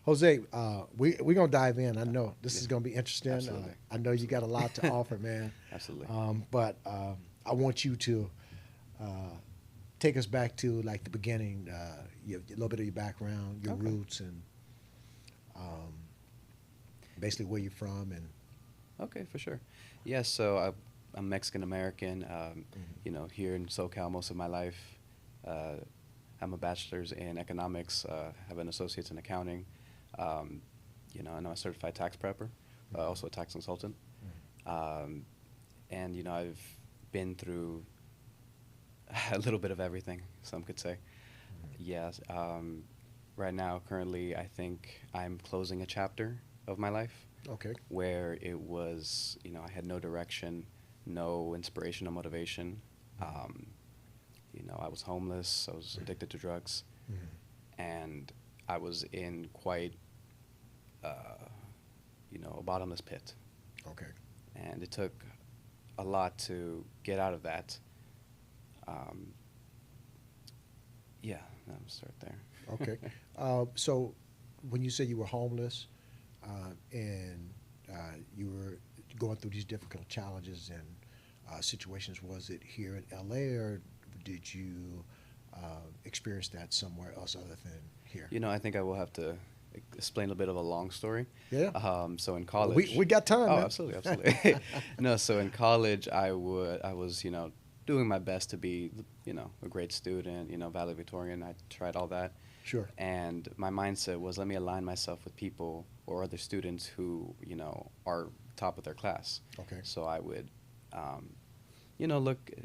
Jose, we're gonna dive in. I know this Yeah, is gonna be interesting. absolutely, I know you got a lot to offer, man. absolutely. But I want you to uh, take us back to like the beginning, a little bit of your background, your Okay, roots, and um, basically where you're from. And okay, for sure. Yeah, so I'm Mexican American. mhm, Here in SoCal most of my life. Uh, I'm a bachelor's in economics. Have an associate's in accounting. Um, and I'm a certified tax prepper, also a tax consultant. Um, and I've been through a little bit of everything. Some could say. Yes. Right now, currently, I think I'm closing a chapter of my life okay, where it was, I had no direction, no inspiration, no motivation. Um, I was homeless, I was addicted to drugs, mhm, and I was in quite, uh, a bottomless pit. okay, And it took a lot to get out of that. Um, yeah, I'll start there. okay. So when you said you were homeless and you were going through these difficult challenges and situations, was it here in LA or did you experience that somewhere else other than here? I think I will have to explain a bit of a long story. Yeah, So in we college, got time, oh, man. absolutely, absolutely. No, so in college, I was, doing my best to be, a great student, valedictorian. I tried all that, Sure. and my mindset was, let me align myself with people or other students who, are top of their class. Okay. So I would, um,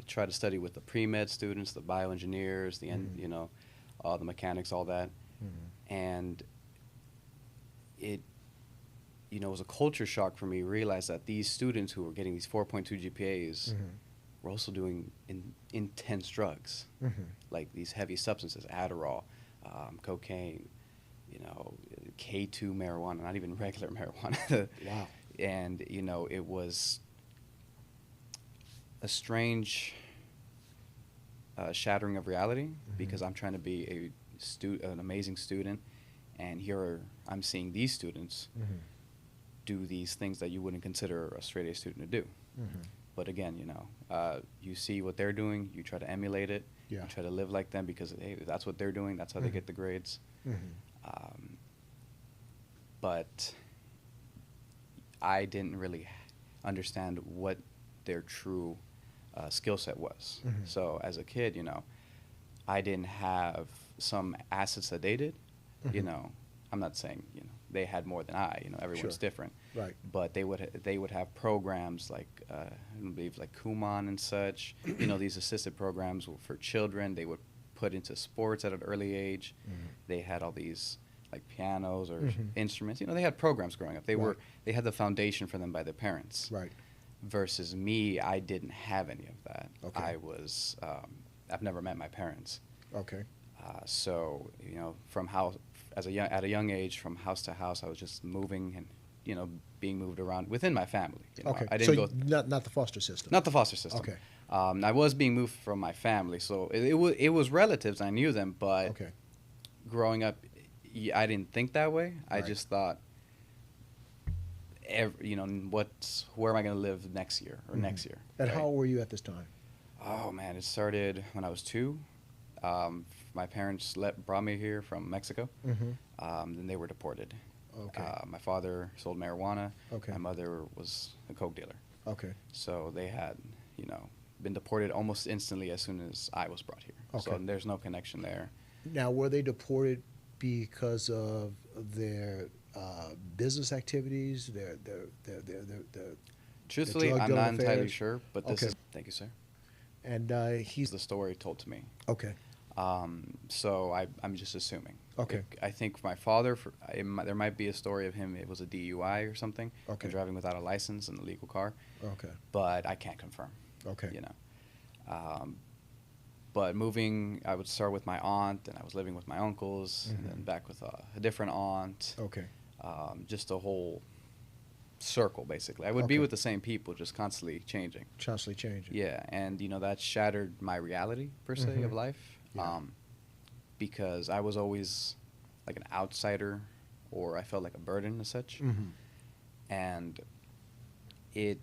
try to study with the pre-med students, the bioengineers, Hmm. all the mechanics, all that, Hmm. and it was a culture shock for me to realize that these students who were getting these 4.2 GPAs Hmm. were also doing intense drugs, Hmm. like these heavy substances, Adderall, cocaine, you know, K2 marijuana, not even regular marijuana. Wow. And, it was a strange shattering of reality Hmm. because I'm trying to be an amazing student, and here I'm seeing these students Hmm. do these things that you wouldn't consider a straight A student to do. Hmm. But again, you see what they're doing, you try to emulate it, Yeah. you try to live like them because hey, that's what they're doing, that's how they Hmm. get the grades. Hmm. Um, but I didn't really understand what their true skill set was. Hmm. So as a kid, I didn't have some assets that they did. You Hmm. know, I'm not saying they had more than I. Sure. Everyone's different, Right. but they would have programs like I believe like Kumon and such. These assisted programs for children. They would put into sports at an early age. Hmm. They had all these like pianos or Hmm. instruments. They had programs growing up. Right. They had the foundation for them by their parents. Right. Versus me, I didn't have any of that. Okay. I've never met my parents. Okay. So from house at a young age, from house to house, I was just moving and being moved around within my family. Okay. I So didn't go not the foster system. not the foster system. Okay. I was being moved from my family, so it was relatives. I knew them, but Okay. growing up, I didn't think that way. I Right. just thought, where am I going to live next year or Hmm. next year? And Right? how old were you at this time? Oh man, it started when I was 2. My parents brought me here from Mexico. Hmm. Then they were deported. Okay. My father sold marijuana. Okay. My mother was a coke dealer. Okay. So they had, been deported almost instantly as soon as I was brought here. So Okay. there's no connection there. Now, were they deported because of their business activities, their Truthfully, drug I'm dealing not entirely affairs? sure, but this Okay. is, thank you, sir. And This is he's the story told to me. okay. So I'm just assuming. Okay. I think my father, there might be a story of him, it was a DUI or something, Okay. driving without a license in a legal car, Okay. but I can't confirm, Okay. you know. Um, but moving, I would start with my aunt, and I was living with my uncles, and then Mhm. back with a different aunt, Okay. just a whole circle, basically. I would be Okay. with the same people, just constantly changing. Constantly changing. Yeah, and that shattered my reality per se of Mhm. life, Yeah. because I was always like an outsider or I felt like a burden as such. Mm-hmm. And it,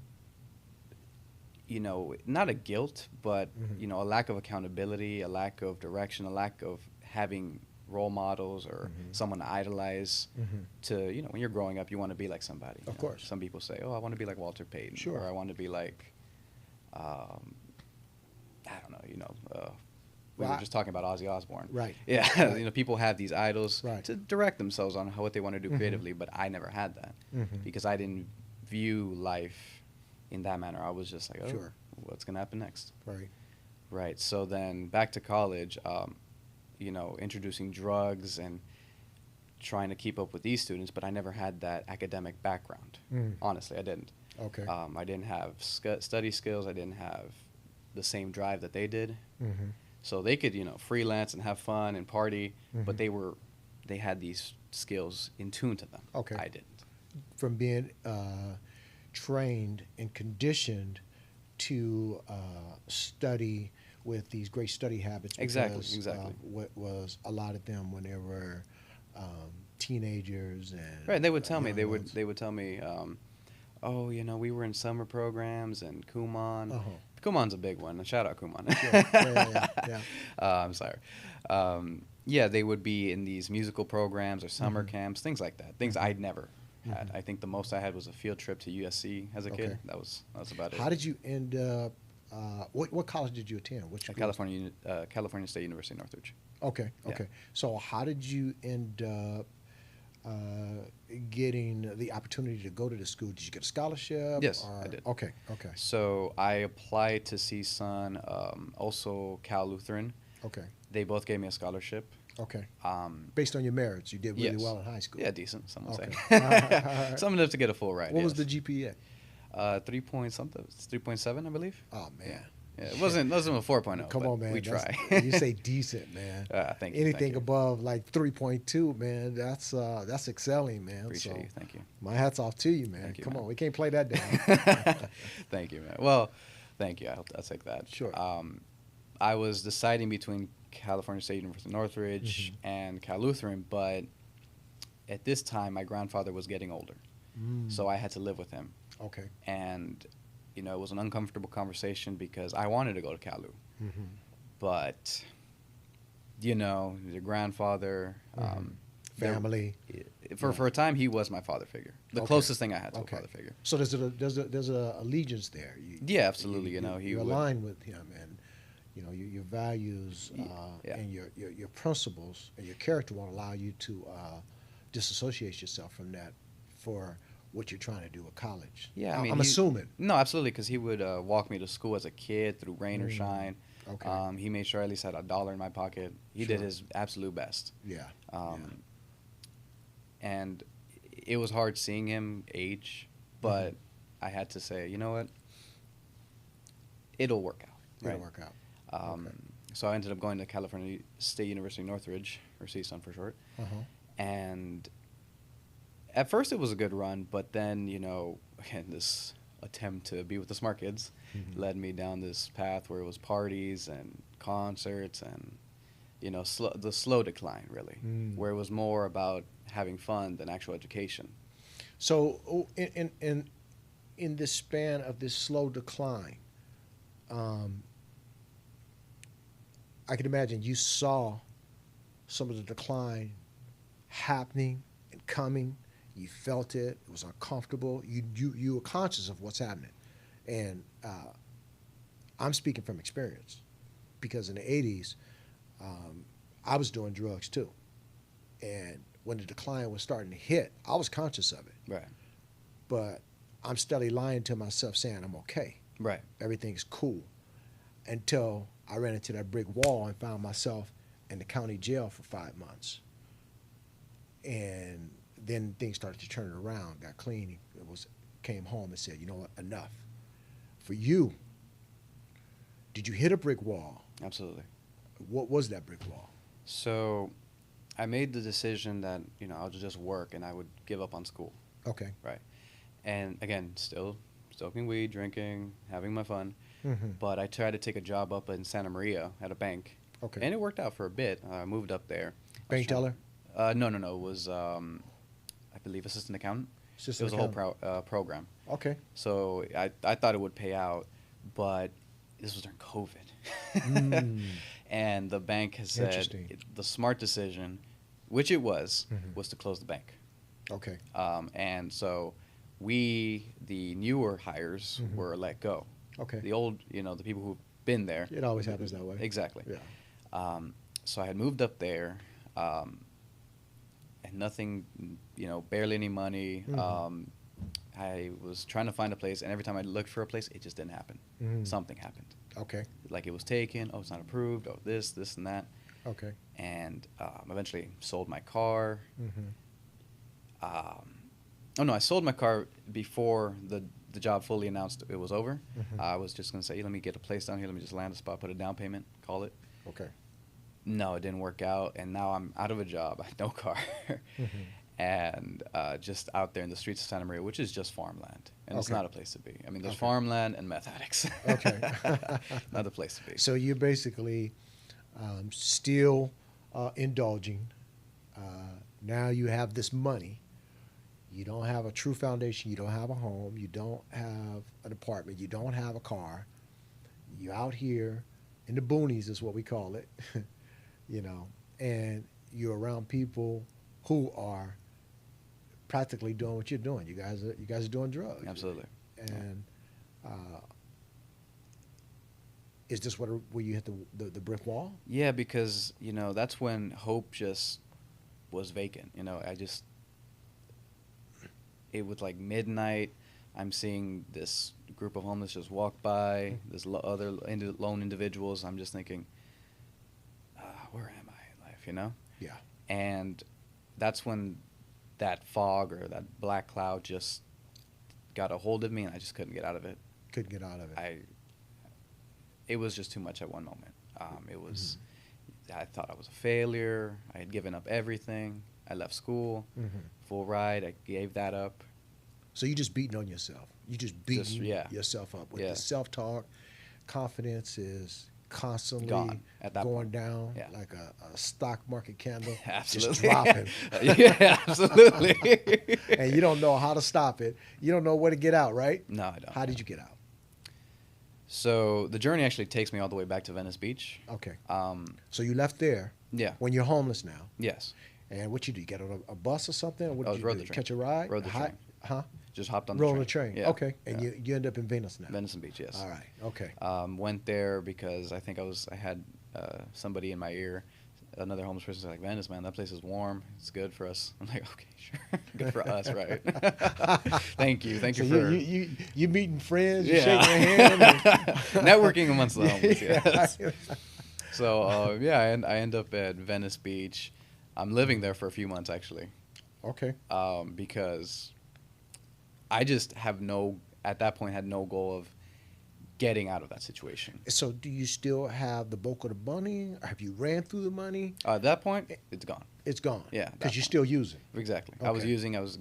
not a guilt, but, Mm-hmm. a lack of accountability, a lack of direction, a lack of having role models or Mm-hmm. someone to idolize. Mm-hmm. To, when you're growing up, you want to be like somebody. Of course. Some people say, oh, I want to be like Walter Payton. Sure. Or I want to be like, I don't know, we Well, were just talking about Ozzy Osbourne. Right. Yeah, Right. people have these idols Right. to direct themselves on what they want to do Mhm. creatively, but I never had that Mhm. because I didn't view life in that manner. I was just like, oh, Sure. what's going to happen next? Right. Right. So then back to college, introducing drugs and trying to keep up with these students, but I never had that academic background. Mm. Honestly, I didn't. Okay. I didn't have study skills. I didn't have the same drive that they did. Mm-hmm. So they could, freelance and have fun and party, but Mhm. they had these skills in tune to them. Okay. I didn't. From being trained and conditioned to study with these great study habits. Exactly, Because, exactly. what was a lot of them when they were teenagers and Right. And they would tell me, young ones. they would tell me, oh, we were in summer programs and Kumon. Uh-huh. Kumon's a big one. Shout out Kumon. Sure. Yeah. I'm sorry. Yeah, they would be in these musical programs or summer Mhm. camps, things like that. Things Mhm. I'd never had. Mhm. I think the most I had was a field trip to USC as a kid. Okay. That was about it. How did you end up? What college did you attend? Which school? California State University, Northridge. Okay. Yeah. Okay. So how did you end up getting the opportunity to go to the school? Did you get a scholarship? Yes, I did. Okay. Okay. So I applied to CSUN, also Cal Lutheran. Okay. They both gave me a scholarship. Okay. Um, Based on your merits, you did really yes. well in high school. Yeah, decent, some would Okay. say. All right. Some enough to get a full ride. What was yes. the GPA? 3 point something. It's 3.7, I believe. Oh man. Yeah. Yeah, it wasn't a 4.0. Come but on, man. We That's- try. You say decent, man. Thank you. Anything thank you. above like 3.2, man, that's excelling, man. Appreciate so you. Thank you. my hat's off to you, man. Thank you, Come man. on, we can't play that down. Thank you, man. Well, thank you. I'll take that. Sure. I was deciding between California State University Northridge Mhm. and Cal Lutheran, but at this time, my grandfather was getting older, so I had to live with him. Okay. And, it was an uncomfortable conversation because I wanted to go to Calu. Mm-hmm. But, your grandfather, Family. for a time, he was my father figure. The Okay. closest thing I had to Okay. a father figure. So there's a allegiance there. Yeah, absolutely. He you would. align with him, and your values Yeah. and your principles and your character won't allow you to disassociate yourself from that for what you're trying to do at college. Yeah, I mean, I'm assuming. No, absolutely, because he would walk me to school as a kid through rain or Mm. shine. Okay. He made sure I at least had $1 in my pocket. He did Sure. his absolute best. Yeah. And it was hard seeing him age, but I had to say, you know what? It'll work out. It'll Right? work out. Um, Okay. So I ended up going to California State University Northridge, or CSUN for short. Uh-huh. And at first it was a good run, but then, again, this attempt to be with the smart kids Mhm. led me down this path where it was parties and concerts and, the slow decline, really, Mm. where it was more about having fun than actual education. So, in this span of this slow decline, I can imagine you saw some of the decline happening and coming. You felt it. It was uncomfortable. You were conscious of what's happening, and I'm speaking from experience because in the '80s, I was doing drugs too, and when the decline was starting to hit, I was conscious of it. Right. But I'm steadily lying to myself saying I'm okay. Right. Everything's cool. Until I ran into that brick wall and found myself in the county jail for 5 months. And then things started to turn around, got clean. Came home and said, you know what, enough. For you, did you hit a brick wall? Absolutely. What was that brick wall? So I made the decision that, I'll just work and I would give up on school. Okay. Right. And again, still smoking weed, drinking, having my fun. Mm-hmm. But I tried to take a job up in Santa Maria at a bank. Okay. And it worked out for a bit. I moved up there. Bank teller? No. It was believe, assistant accountant. Assistant It was a whole accountant. program. Okay. So I thought it would pay out, but this was during COVID. Mm. And the bank has said Interesting. the smart decision, which it was Mhm. to close the bank. Okay. And so we, the newer hires, Mhm. were let go. Okay. The old, the people who've been there. It always happens that way. Exactly. Yeah. So I had moved up there, and nothing, barely any money. Mhm. I was trying to find a place, and every time I looked for a place, it just didn't happen. Mhm. Something happened. Okay. Like it was taken. Oh, it's not approved. Oh, this, and that. Okay. And eventually sold my car. Mhm. Oh no, I sold my car before the job fully announced it was over. Mhm. I was just gonna say, let me get a place down here. Let me just land a spot, put a down payment, call it. Okay. No, it didn't work out, and now I'm out of a job, I have no car, Mhm. and just out there in the streets of Santa Maria, which is just farmland, and it's Okay. not a place to be. I mean, there's Okay. farmland and meth addicts. Okay. Not a place to be. So you're basically still indulging. Now you have this money. You don't have a true foundation. You don't have a home. You don't have an apartment. You don't have a car. You're out here in the boonies is what we call it, and you're around people who are practically doing what you're doing. You guys are doing drugs. Absolutely. And is this where you hit the brick wall? Yeah, because that's when hope just was vacant. It was like midnight. I'm seeing this group of homeless just walk by. This other lone individuals. I'm just thinking, where am I in life? Yeah. And that's when that fog or that black cloud just got a hold of me, and I just couldn't get out of it. Couldn't get out of it. It was just too much at one moment. It was. I thought I was a failure. I had given up everything. I left school, full ride. I gave that up. So you just beating on yourself. You just beating yourself up with the self-talk. Confidence is constantly Gone at that going point. down Yeah. like a stock market candle, Absolutely. just dropping. Yeah, absolutely. And you don't know how to stop it. You don't know where to get out, right? No, I don't. How did you get out? So the journey actually takes me all the way back to Venice Beach. Okay. So you left there. Yeah. When you're homeless now. Yes. And what you do? You get on a bus or something? Or what I did you rode do? the train. Catch a ride? Rode the train. Huh? Just hopped on Rode the the train. train. Yeah. Okay. And yeah. you end up in Venice now. Venice Beach, yes. All right. Okay. Went there because I think I had somebody in my ear, another homeless person, like, Venice, man, that place is warm. It's good for us. I'm like, okay, sure. Good for us, right? Thank you. Thank you So for... you meeting friends, you Yeah. shaking their hand. Networking amongst the homeless, yes. Yeah. So, I end up at Venice Beach. I'm living there for a few months, actually. Okay. Because I just at that point, had no goal of getting out of that situation. So do you still have the bulk of the money? Or have you ran through the money? At that point, it's gone. It's gone. Yeah, at that Because you're point. still using. Exactly. Okay. I was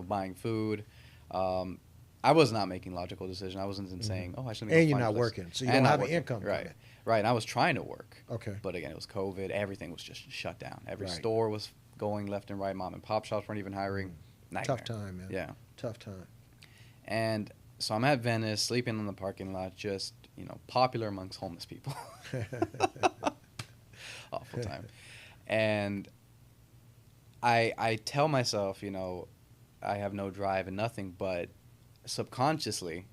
buying food. I was not making logical decisions. I wasn't saying, I should. And you're not working, so you don't have an income Right. coming. Right. And I was trying to work. Okay. But again, it was COVID. Everything was just shut down. Every Right. store was going left and right. Mom and pop shops weren't even hiring. Nightmare. Tough time, man. Yeah. Tough time. And so I'm at Venice, sleeping in the parking lot, just, popular amongst homeless people. Awful time. And I tell myself, I have no drive and nothing, but subconsciously,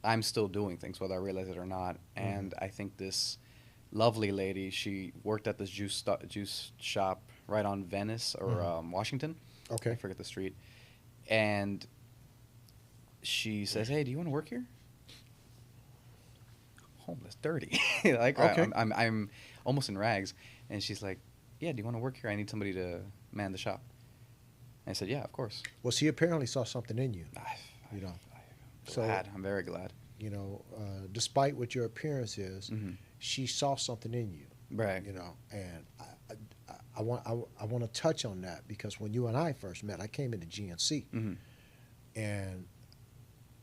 I'm still doing things, whether I realize it or not. And I think this lovely lady, she worked at this juice shop right on Venice or Washington. Okay. I forget the street. And she says, "Hey, do you want to work here?" Homeless, dirty. Like, Okay. I'm almost in rags. And she's like, "Yeah, do you want to work here? I need somebody to man the shop." And I said, "Yeah, of course." Well, she apparently saw something in you. I'm So- glad. I'm very glad. Despite what your appearance is, Mm-hmm. she saw something in you. Right. And I want to touch on that because when you and I first met, I came into GNC, Mm-hmm. and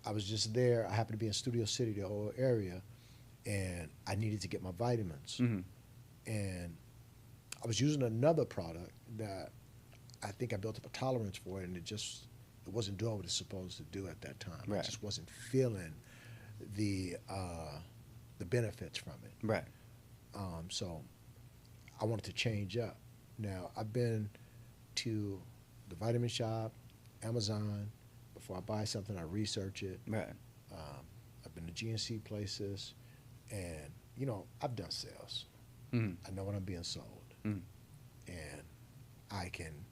I was just there. I happened to be in Studio City, the whole area, and I needed to get my vitamins. Mm-hmm. And I was using another product that I think I built up a tolerance for it, and it wasn't doing what it's supposed to do at that time. I Right. just wasn't feeling the benefits from it. Right. So I wanted to change up. Now I've been to the vitamin shop, Amazon. Before I buy something, I research it. Right. I've been to GNC places, and I've done sales. Mm. I know when I'm being sold, Mm. and I can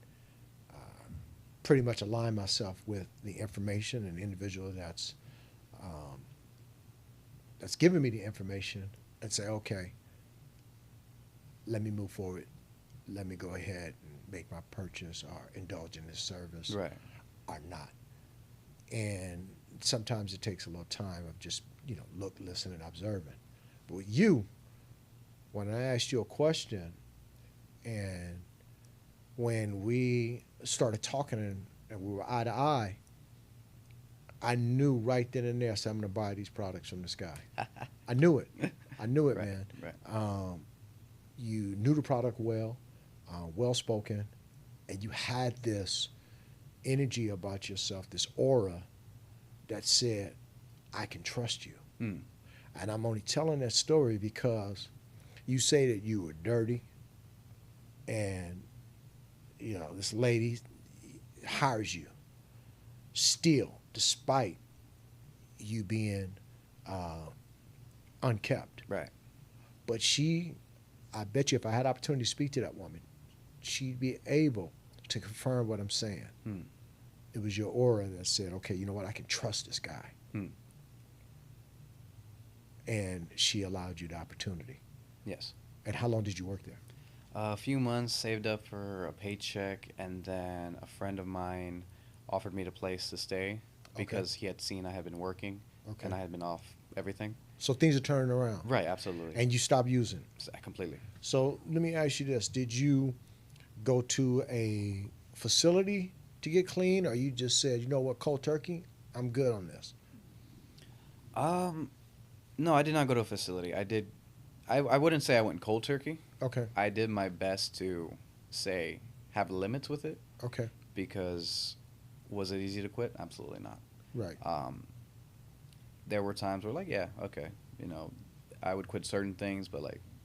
pretty much align myself with the information and the individual that's giving me the information, and say, okay, let me move forward. Let me go ahead and make my purchase or indulge in this service Right. or not. And sometimes it takes a little time of just, look, listen, and observing. But with you, when I asked you a question, and when we started talking and we were eye to eye, I knew right then and there, I said, I'm going to buy these products from this guy. I knew it. I knew it, Right. man. Right. You knew the product well, well spoken, and you had this energy about yourself, this aura that said, I can trust you. Mm. And I'm only telling that story because you say that you were dirty, and this lady hires you still, despite you being unkept. Right. But I bet you if I had opportunity to speak to that woman, she'd be able to confirm what I'm saying. Mm. It was your aura that said, okay, you know what, I can trust this guy. Mm. And she allowed you the opportunity. Yes. And how long did you work there? A few months, saved up for a paycheck, and then a friend of mine offered me the place to stay because he had seen I had been working Okay. and I had been off everything. So things are turning around. Right, absolutely. And you stopped using. Completely. So let me ask you this. Did you go to a facility to get clean, or you just said, you know what, cold turkey, I'm good on this? No, I did not go to a facility. I wouldn't say I went cold turkey. Okay. I did my best to have limits with it, Okay. because was it easy to quit? Absolutely not. Right. There were times where, yeah, okay, I would quit certain things, but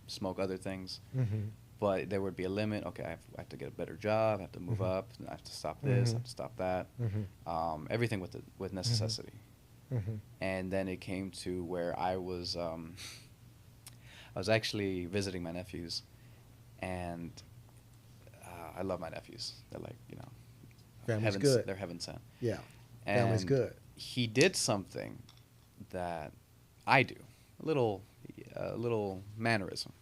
smoke other things. Mm-hmm. But there would be a limit. Okay, I have to get a better job. I have to move Mhm. up. I have to stop this. I Mhm. have to stop that. Mm-hmm. Everything with necessity. Mm-hmm. And then it came to where I was actually visiting my nephews, and I love my nephews. They're Family's good. They're heaven sent. Yeah. And Family's good. he did something that I do, a little mannerism,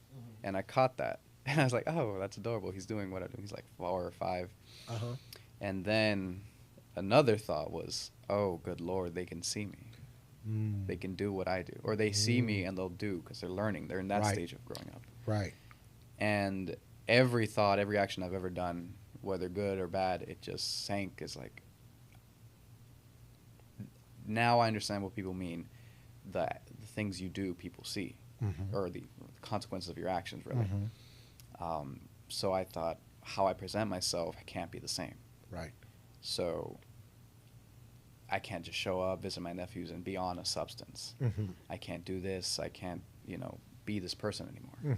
and I caught that, and I was like, oh, that's adorable. He's doing what I do. He's like 4 or 5, Uh-huh. and then another thought was, oh, good Lord, they can see me. Mm. They can do what I do, or they see me and they'll do, because they're learning. They're in that Right. stage of growing up. Right. And every thought, every action I've ever done, whether good or bad, it just sank. It's now I understand what people mean. The things you do, people see, Mm-hmm. or the consequences of your actions, really. Mm-hmm. So I thought, how I present myself can't be the same. Right. So I can't just show up, visit my nephews, and be on a substance. Mm-hmm. I can't do this. I can't, be this person anymore.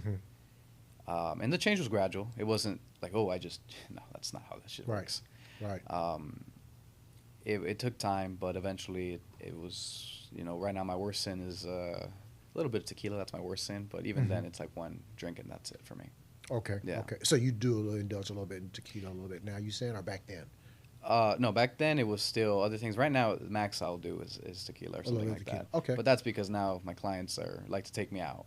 Mm-hmm. And the change was gradual. It wasn't like, oh, no, that's not how this shit Right. works. Right. It took time, but eventually it was, right now my worst sin is a little bit of tequila. That's my worst sin. But even Mhm. then, it's one drink and that's it for me. Okay. Yeah. Okay. So you do indulge a little bit in tequila a little bit now, you saying, or back then? No, back then it was still other things. Right now, the max I'll do is tequila or A little something bit like of tequila. that. Okay. But that's because now my clients like to take me out,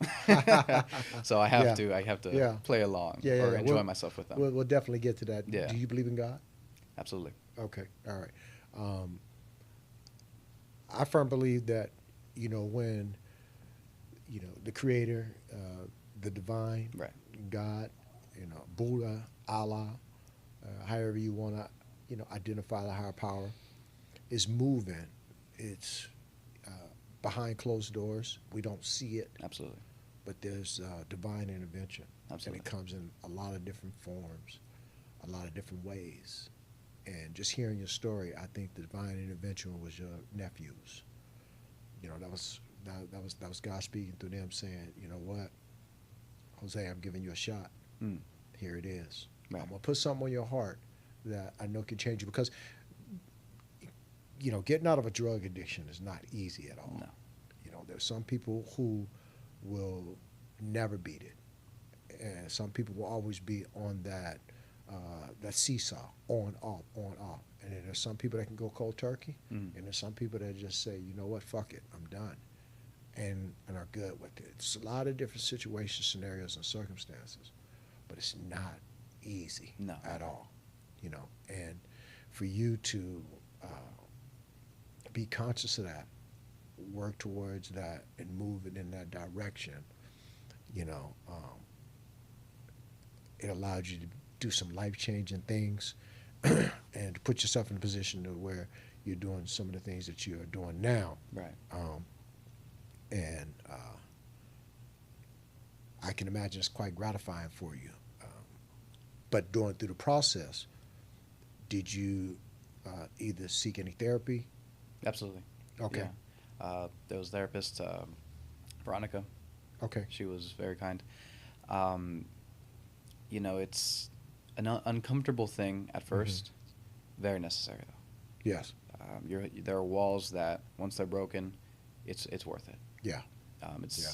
so I have to Yeah. play along Yeah, yeah, or yeah. enjoy We'll- myself with them. We'll definitely get to that. Yeah. Do you believe in God? Absolutely. Okay. All right. I firmly believe that, when, the Creator, the divine, Right. God, Buddha, Allah, however you want to, identify the higher power, is moving. It's behind closed doors. We don't see it, Absolutely. but there's divine intervention. Absolutely. And it comes in a lot of different forms. a lot of different ways. And just hearing your story, I think the divine intervention was your nephews. That was God speaking through them, saying, you know what, Jose, I'm giving you a shot. Mm. Here it is. Right. I'm gonna put something on your heart that I know can change you, because getting out of a drug addiction is not easy at all. No. There's some people who will never beat it, and some people will always be on that seesaw, on off, on off. And then there's some people that can go cold turkey, Mm. and there's some people that just say, you know what, fuck it, I'm done, and are good with it. It's a lot of different situations, scenarios, and circumstances, but it's not easy No. at all. And for you to be conscious of that, work towards that, and move it in that direction, it allowed you to do some life-changing things and to put yourself in a position to where you're doing some of the things that you are doing now. Right. And I can imagine it's quite gratifying for you. But going through the process, did you either seek any therapy? Absolutely. Okay. Yeah. There was a therapist, Veronica. Okay. She was very kind. It's an uncomfortable thing at first, very necessary though. Yes. There are walls that once they're broken, it's worth it. Yeah. It's. Yeah.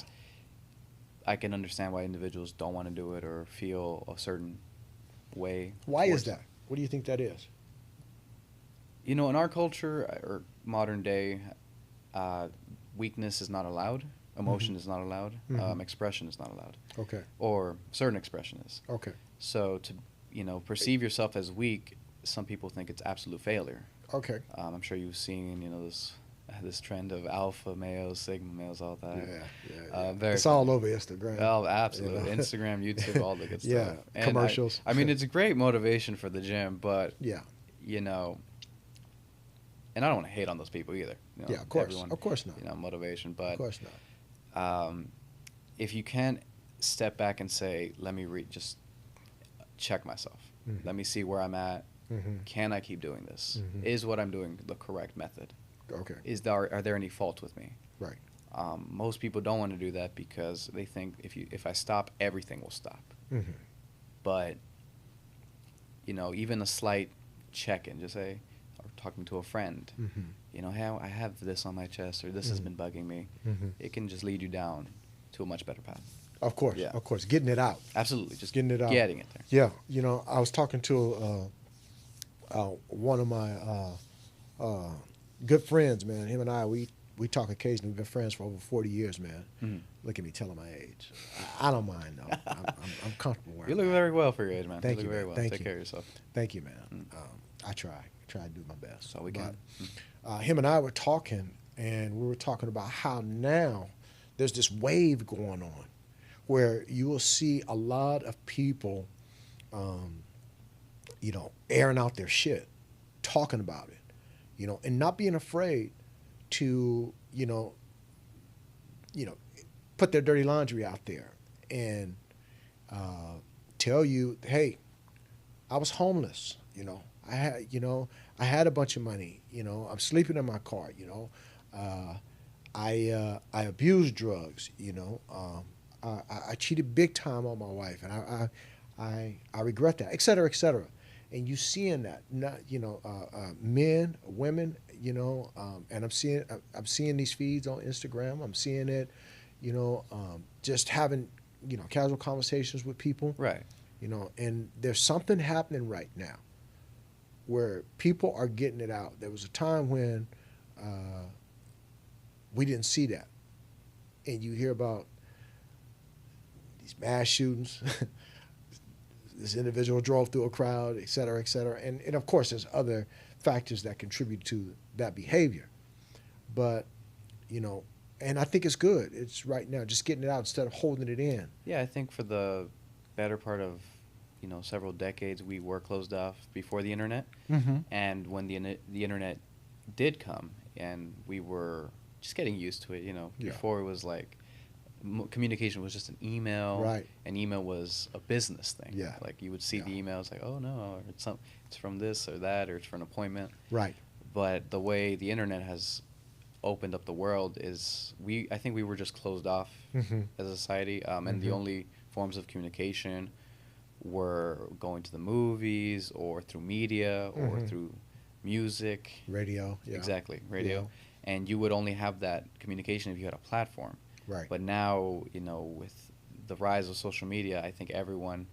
I can understand why individuals don't want to do it or feel a certain way. Why is towards that? What do you think that is? In our culture or modern day, weakness is not allowed. Emotion is not allowed. Expression is not allowed. Okay. Or certain expression is. Okay. So to perceive yourself as weak, some people think it's absolute failure. Okay. I'm sure you've seen this trend of alpha males, sigma males, all that. Yeah. Very It's all over Instagram. Oh, absolutely. Instagram, YouTube, all the good stuff. Yeah. And Commercials. I mean, it's a great motivation for the gym, but Yeah. And I don't want to hate on those people either. Yeah, of course. Everyone, Of course not. Motivation, but Of course not. if you can't step back and say, let me just check myself. Let me see where I'm at. Can I keep doing this? Is what I'm doing the correct method? Okay. Are there any faults with me? Right. Most people don't want to do that because they think if I stop, everything will stop. But even a slight check-in, just say, or talking to a friend, hey, I have this on my chest, or this has been bugging me. It can just lead you down to a much better path. Of course. Yeah. Of course. Getting it out. Absolutely, just Getting it out. getting it there. Yeah. I was talking to one of my good friends, man. Him and I, we talk occasionally. We've been friends for over 40 years, man. Look at me telling my age. I don't mind, though. I'm comfortable where You I'm look at. very well for your age, man. Thank you you, look very man. well. Thank Take you. care of yourself. Thank you, man. I try to do my best. So we can. But, him and I were talking, and we were talking about how now there's this wave going on where you will see a lot of people, airing out their shit, talking about it, and not being afraid to, put their dirty laundry out there and tell you, hey, I was homeless, I had a bunch of money, I'm sleeping in my car, I abused drugs, I cheated big time on my wife, and I regret that, et cetera, et cetera. And you seeing that, not men, women, and I'm seeing these feeds on Instagram. I'm seeing it, just having casual conversations with people, Right. And there's something happening right now where people are getting it out. There was a time when we didn't see that, and you hear about these mass shootings. This individual drove through a crowd, et cetera, et cetera. And of course, there's other factors that contribute to that behavior. But, and I think it's good. It's right now, just getting it out instead of holding it in. Yeah, I think for the better part of, several decades, we were closed off before the internet. And when the internet did come, and we were just getting used to it, Yeah. before it was like communication was just an email. Right. And email was a business thing. Yeah. Like you would see Yeah. the emails like, oh no, it's from this or that, or it's for an appointment. Right. But the way the internet has opened up the world is I think we were just closed off Mm-hmm. as a society, and the Mhm. only forms of communication were going to the movies or through media or Mhm. through music. Radio. Yeah. Exactly, radio. Yeah. And you would only have that communication if you had a platform. Right. But now, with the rise of social media, I think everyone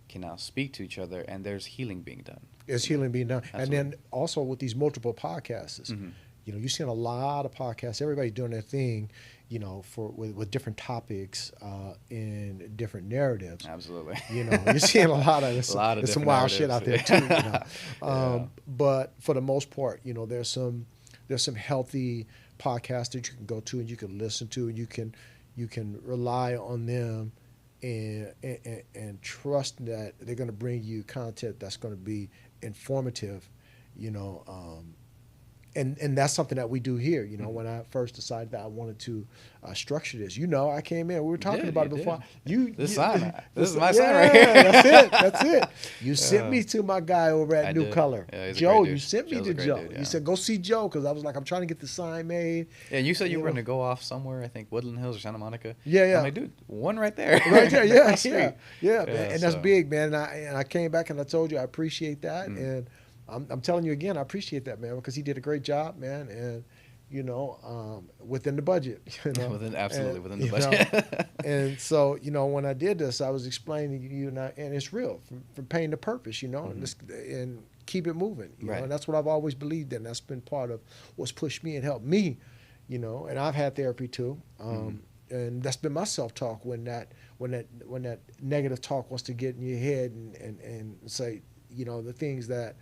can now speak to each other, and there's healing being done. It's healing being done. And then Absolutely. also with these multiple podcasts, Mhm. you're seeing a lot of podcasts. Everybody's doing their thing, with different topics and different narratives. Absolutely. You're seeing a lot of A lot of there's some different wild shit out there narratives. too. Yeah. But for the most part, there's some healthy podcasts that you can go to and you can listen to, and you can rely on them and trust that they're going to bring you content that's going to be informative, and that's something that we do here. When I first decided that I wanted to structure this, I came in. We were talking did, about it you before. did. This is yeah, my sign right here. That's it. You sent me to my guy over at I New did. Color, Yeah, he's a Joe. great dude. You sent me Joe's to a great Joe. dude, You yeah. said go see Joe because I was like, I'm trying to get the sign made. Yeah, you said you were know. going to go off somewhere, I think Woodland Hills or Santa Monica. Yeah, yeah. I'm like, dude, one right there. Right there, yeah, Across the yeah, street. yeah, Yeah, man. And that's so- big, man. And I came back and I told you I appreciate that, Mm. and I'm telling you again, I appreciate that, man, because he did a great job, man, and within the budget, Absolutely, And, within the you know, budget. and so, when I did this, I was explaining to you, and it's real from pain to purpose, and keep it moving, Right. and that's what I've always believed in. That's been part of what's pushed me and helped me, and I've had therapy too, and that's been my self-talk when that negative talk wants to get in your head and say, the things that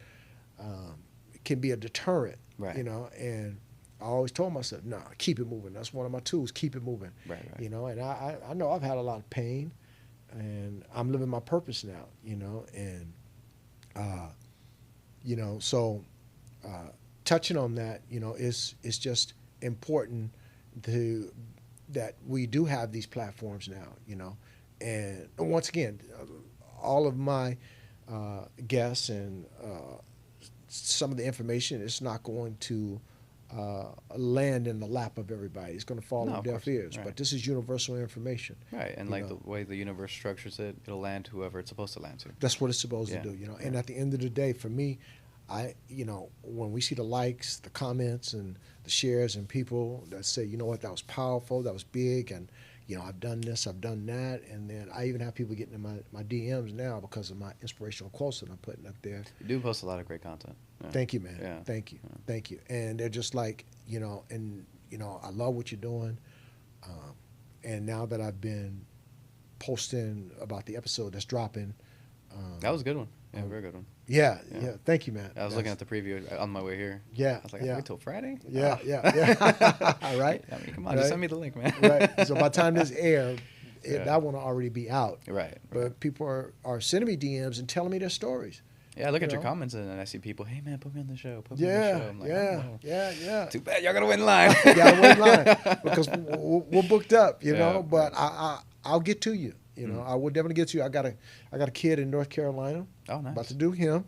can be a deterrent, Right. and I always told myself, nah, keep it moving. That's one of my tools, keep it moving. Right. And I know I've had a lot of pain, and I'm living my purpose now, and so touching on that, it's just important that we do have these platforms now, and once again, all of my guests and some of the information is not going to land in the lap of everybody. It's going to fall No, on of deaf course. ears. Right. But this is universal information. Right, and you like know. the way the universe structures it, it'll land whoever it's supposed to land to. That's what it's supposed Yeah. to do, And at the end of the day, for me, when we see the likes, the comments, and the shares, and people that say, you know what, that was powerful, that was big, and I've done this, I've done that, and then I even have people getting in my DMs now because of my inspirational quotes that I'm putting up there. You do post a lot of great content. Yeah. Thank you, man. Yeah. Thank you. Yeah. Thank you. And they're just like, I love what you're doing. And now that I've been posting about the episode that's dropping. That was a good one. Yeah, very good one. Yeah. Yeah. Thank you, man. I was looking at the preview on my way here. Yeah. I was like, yeah. wait till Friday? Yeah, Oh. yeah. All right. I mean, come on, Right. just send me the link, man. Right. So by the time this air, Yeah. that one will already be out. Right. But people are sending me DMs and telling me their stories. Yeah, I look at You your know? comments and I see people, hey man, put me on the show. Put me on the Yeah, show. I'm like, yeah, oh, yeah. too bad, y'all gotta wait in line. Gotta wait in line because we're booked up, Yeah. But I'll get to you. I will definitely get to you. I got a kid in North Carolina. Oh, nice. About to do him.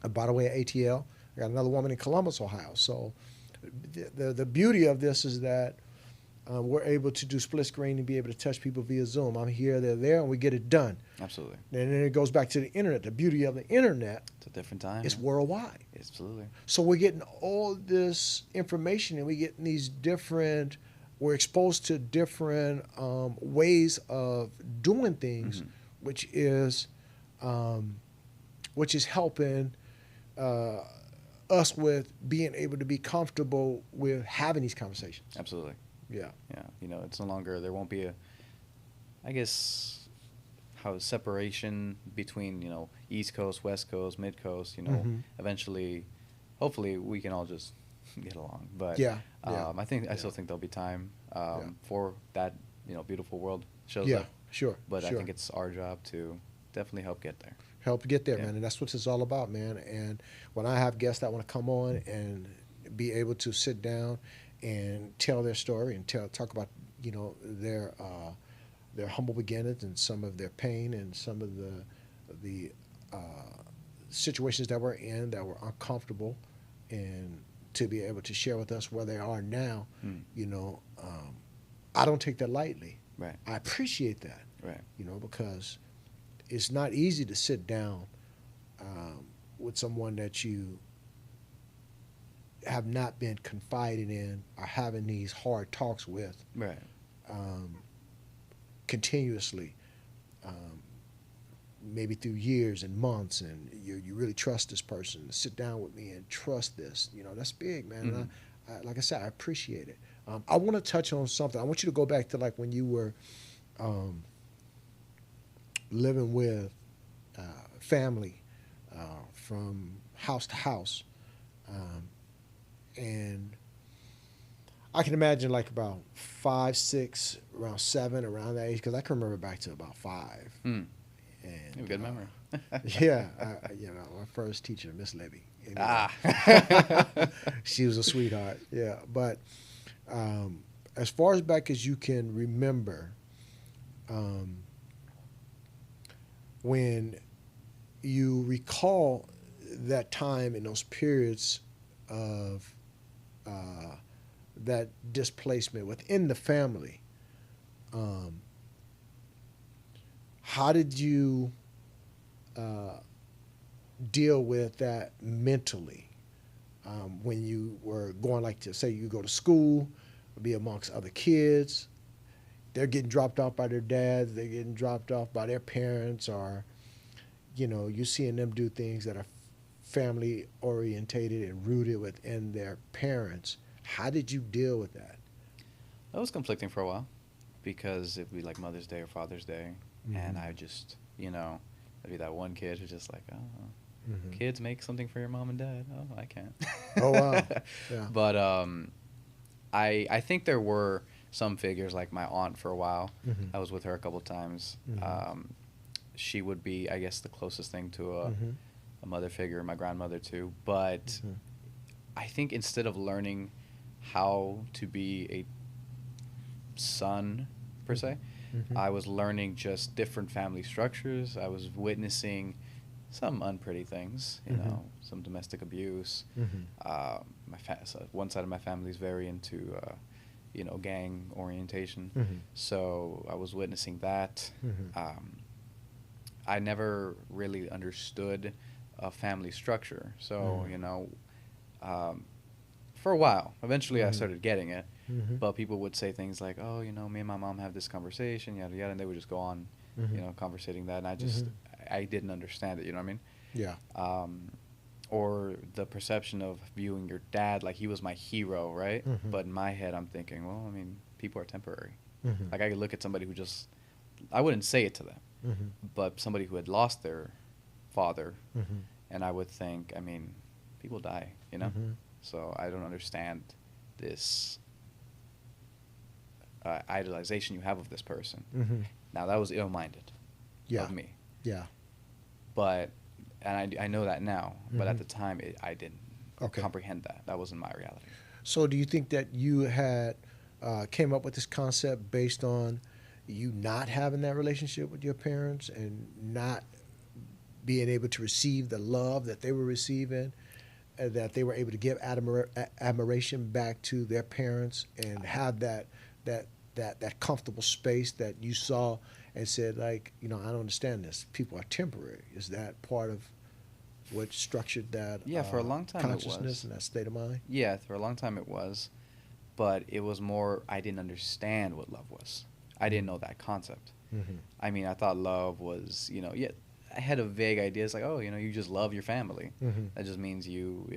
By the way, at ATL, I got another woman in Columbus, Ohio. So the beauty of this is that we're able to do split screen and be able to touch people via Zoom. I'm here, they're there, and we get it done. Absolutely. And then it goes back to the internet. The beauty of the internet It's a different time. is man. worldwide. Absolutely. So we're getting all this information, and we're exposed to different ways of doing things, Mhm. which is helping us with being able to be comfortable with having these conversations. Absolutely. Yeah. Yeah. It's no longer, there won't be how separation between, East Coast, West Coast, Mid Coast, Mhm. eventually, hopefully we can all just get along. But Yeah. I still think there'll be time for that, beautiful world shows Yeah. up. Sure. But I sure. think it's our job to definitely help get there. Help get there, Yeah. man. And that's what it's all about, man. And when I have guests that want to come on and be able to sit down and tell their story and talk about their humble beginnings and some of their pain and some of the situations that we're in that were uncomfortable, and to be able to share with us where they are now. Mm. I don't take that lightly. Right. I appreciate that. Right. Because it's not easy to sit down with someone that you have not been confiding in or having these hard talks with Right. um, continuously, um, maybe through years and months, and you really trust this person. Sit down with me and trust this. That's big, man. Mm-hmm. And like I said, I appreciate it. I want to touch on something. I want you to go back to like when you were um, living with family from house to house. Um, and I can imagine like about 5, 6, around 7, around that age, because I can remember back to about 5. Mm. And You have a good memory. yeah, my first teacher, Miss Libby. Ah. She was a sweetheart. Yeah, but as far as back as you can remember, um, when you recall that time in those periods of that displacement within the family, um, how did you deal with that mentally when you were going, like to say you go to school, be amongst other kids, they're getting dropped off by their dads, they're getting dropped off by their parents, or you're seeing them do things that are family orientated and rooted within their parents. How did you deal with that? That was conflicting for a while because it'd be like Mother's Day or Father's Day, and I just, I'd be that one kid who's just like, oh, kids make something for your mom and dad. Oh, I can't. Oh, wow. Yeah. But I think there were some figures like my aunt for a while. I was with her a couple times. She would be, I guess, the closest thing to a mother figure, my grandmother too. But I think instead of learning how to be a son per se, I was learning just different family structures. I was witnessing some unpretty things, some domestic abuse. So one side of my family is very into, gang orientation. So I was witnessing that. I never really understood a family structure. So, for a while, eventually I started getting it. But people would say things like, oh, me and my mom have this conversation, yada, yada, and they would just go on, conversating that. And I just, I didn't understand it, you know what I mean? Yeah. Or the perception of viewing your dad like he was my hero, right? But in my head, I'm thinking, well, I mean, people are temporary. Like I could look at somebody who just, I wouldn't say it to them, but somebody who had lost their father, and I would think, I mean, people die, So I don't understand this idolization you have of this person. Now, that was ill-minded of me. Yeah. But, and I know that now, but at the time, I didn't comprehend that. That wasn't my reality. So do you think that you had came up with this concept based on you not having that relationship with your parents and not being able to receive the love that they were receiving, and that they were able to give admiration back to their parents and have that comfortable space that you saw and said, like, I don't understand this. People are temporary. Is that part of what structured that for a long time consciousness it was. and that state of mind? Yeah, for a long time it was. But it was more, I didn't understand what love was. I didn't know that concept. I mean, I thought love was, I had a vague idea. It's like, oh, you just love your family. That just means you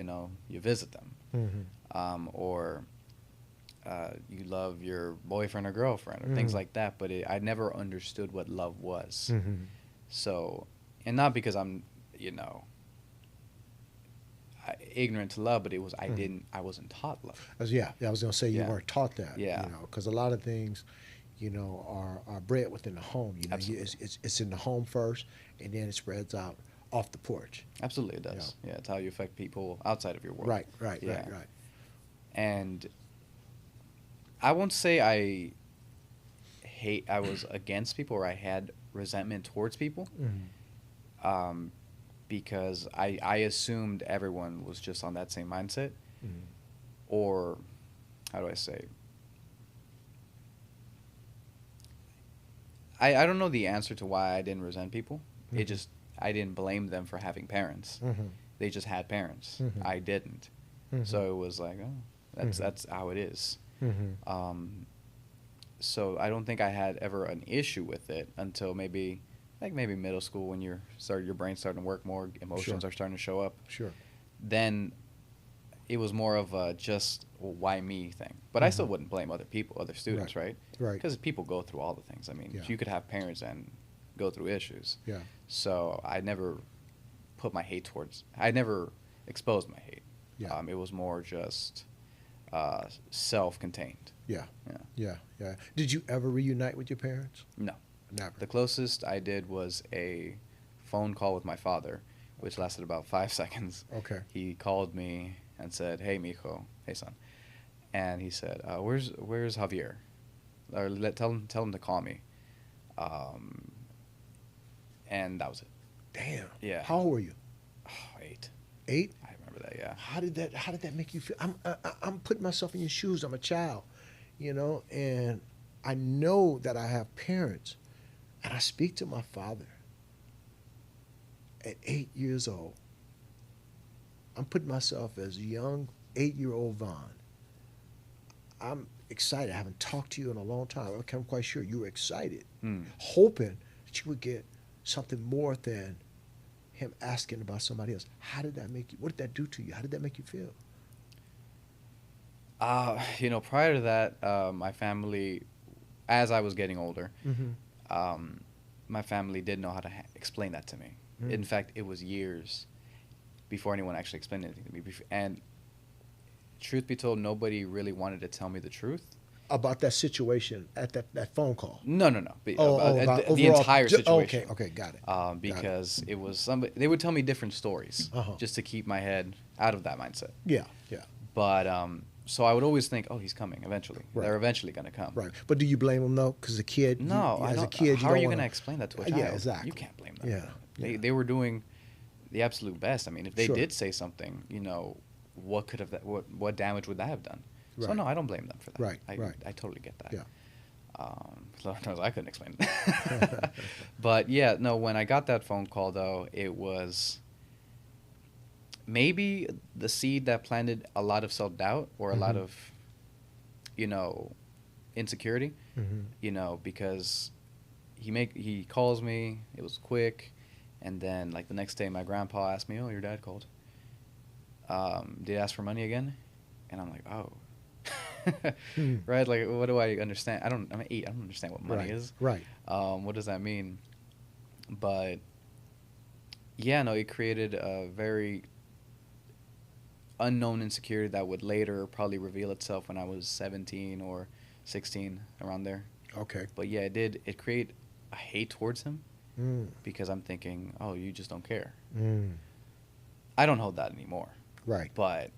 visit them. Or you love your boyfriend or girlfriend or things like that. But I never understood what love was. So, and not because I'm, ignorant to love, but it was, I wasn't taught love. I was going to say you weren't taught that. Yeah. Because a lot of things, are bred within the home. It's in the home first, and then it spreads out off the porch. Absolutely, it does. Yeah, it's how you affect people outside of your world. Right. And I won't say I I was against people, or I had resentment towards people, because I assumed everyone was just on that same mindset, or how do I say? I don't know the answer to why I didn't resent people. It just, I didn't blame them for having parents. They just had parents. I didn't. So it was like, oh, that's how it is. So I don't think I had ever an issue with it until maybe middle school, when your brain's starting to work more, emotions are starting to show up. Sure. Then it was more of a just, well, why me thing. But I still wouldn't blame other people, other students, right? Right. Because people go through all the things. I mean, Yeah. you could have parents and go through issues. Yeah. So I never put my hate towards. I never exposed my hate. Yeah. It was more just self-contained. Yeah. Yeah. Yeah. Yeah. Did you ever reunite with your parents? No. Never. The closest I did was a phone call with my father, which lasted about 5 seconds. Okay. He called me and said, "Hey, mijo, hey son," and he said, "Where's Javier? Or tell him to call me." And that was it. Damn. Yeah. How old were you? Oh, 8. 8? I remember that. Yeah. How did that make you feel? I'm putting myself in your shoes. I'm a child, and I know that I have parents, and I speak to my father at 8 years old. I'm putting myself as a young 8-year-old Vaughn. I'm excited. I haven't talked to you in a long time. I'm quite sure you were excited, hoping that you would get something more than him asking about somebody else. How did that make you? What did that do to you? How did that make you feel? Prior to that, my family, as I was getting older, my family did know how to explain that to me. In fact, it was years before anyone actually explained anything to me. And truth be told, nobody really wanted to tell me the truth. About that situation at that phone call? No. About The overall, entire situation. Okay, got it. Because it was somebody, they would tell me different stories just to keep my head out of that mindset. Yeah. But so I would always think, oh, he's coming eventually. Right. They're eventually going to come. Right. But do you blame them though? Because a kid, No, I as don't. a kid, how are you going to explain that to a child? Yeah, exactly. You can't blame them. Yeah. They were doing the absolute best. I mean, if they Sure. did say something, what could have what damage would that have done? So Right. no, I don't blame them for that. Right, I right. totally get that. Yeah. Lord knows I couldn't explain it. But yeah, no. When I got that phone call, though, it was maybe the seed that planted a lot of self-doubt or a lot of, insecurity. Because he calls me. It was quick, and then like the next day, my grandpa asked me, "Oh, your dad called. Did he ask for money again?" And I'm like, "Oh." Right, like what do I understand? I'm 8. I don't understand what money is. Right. What does that mean? But yeah, no, it created a very unknown insecurity that would later probably reveal itself when I was 17 or 16, around there. Okay. But yeah, it created a hate towards him because I'm thinking, oh, you just don't care. I don't hold that anymore. Right. But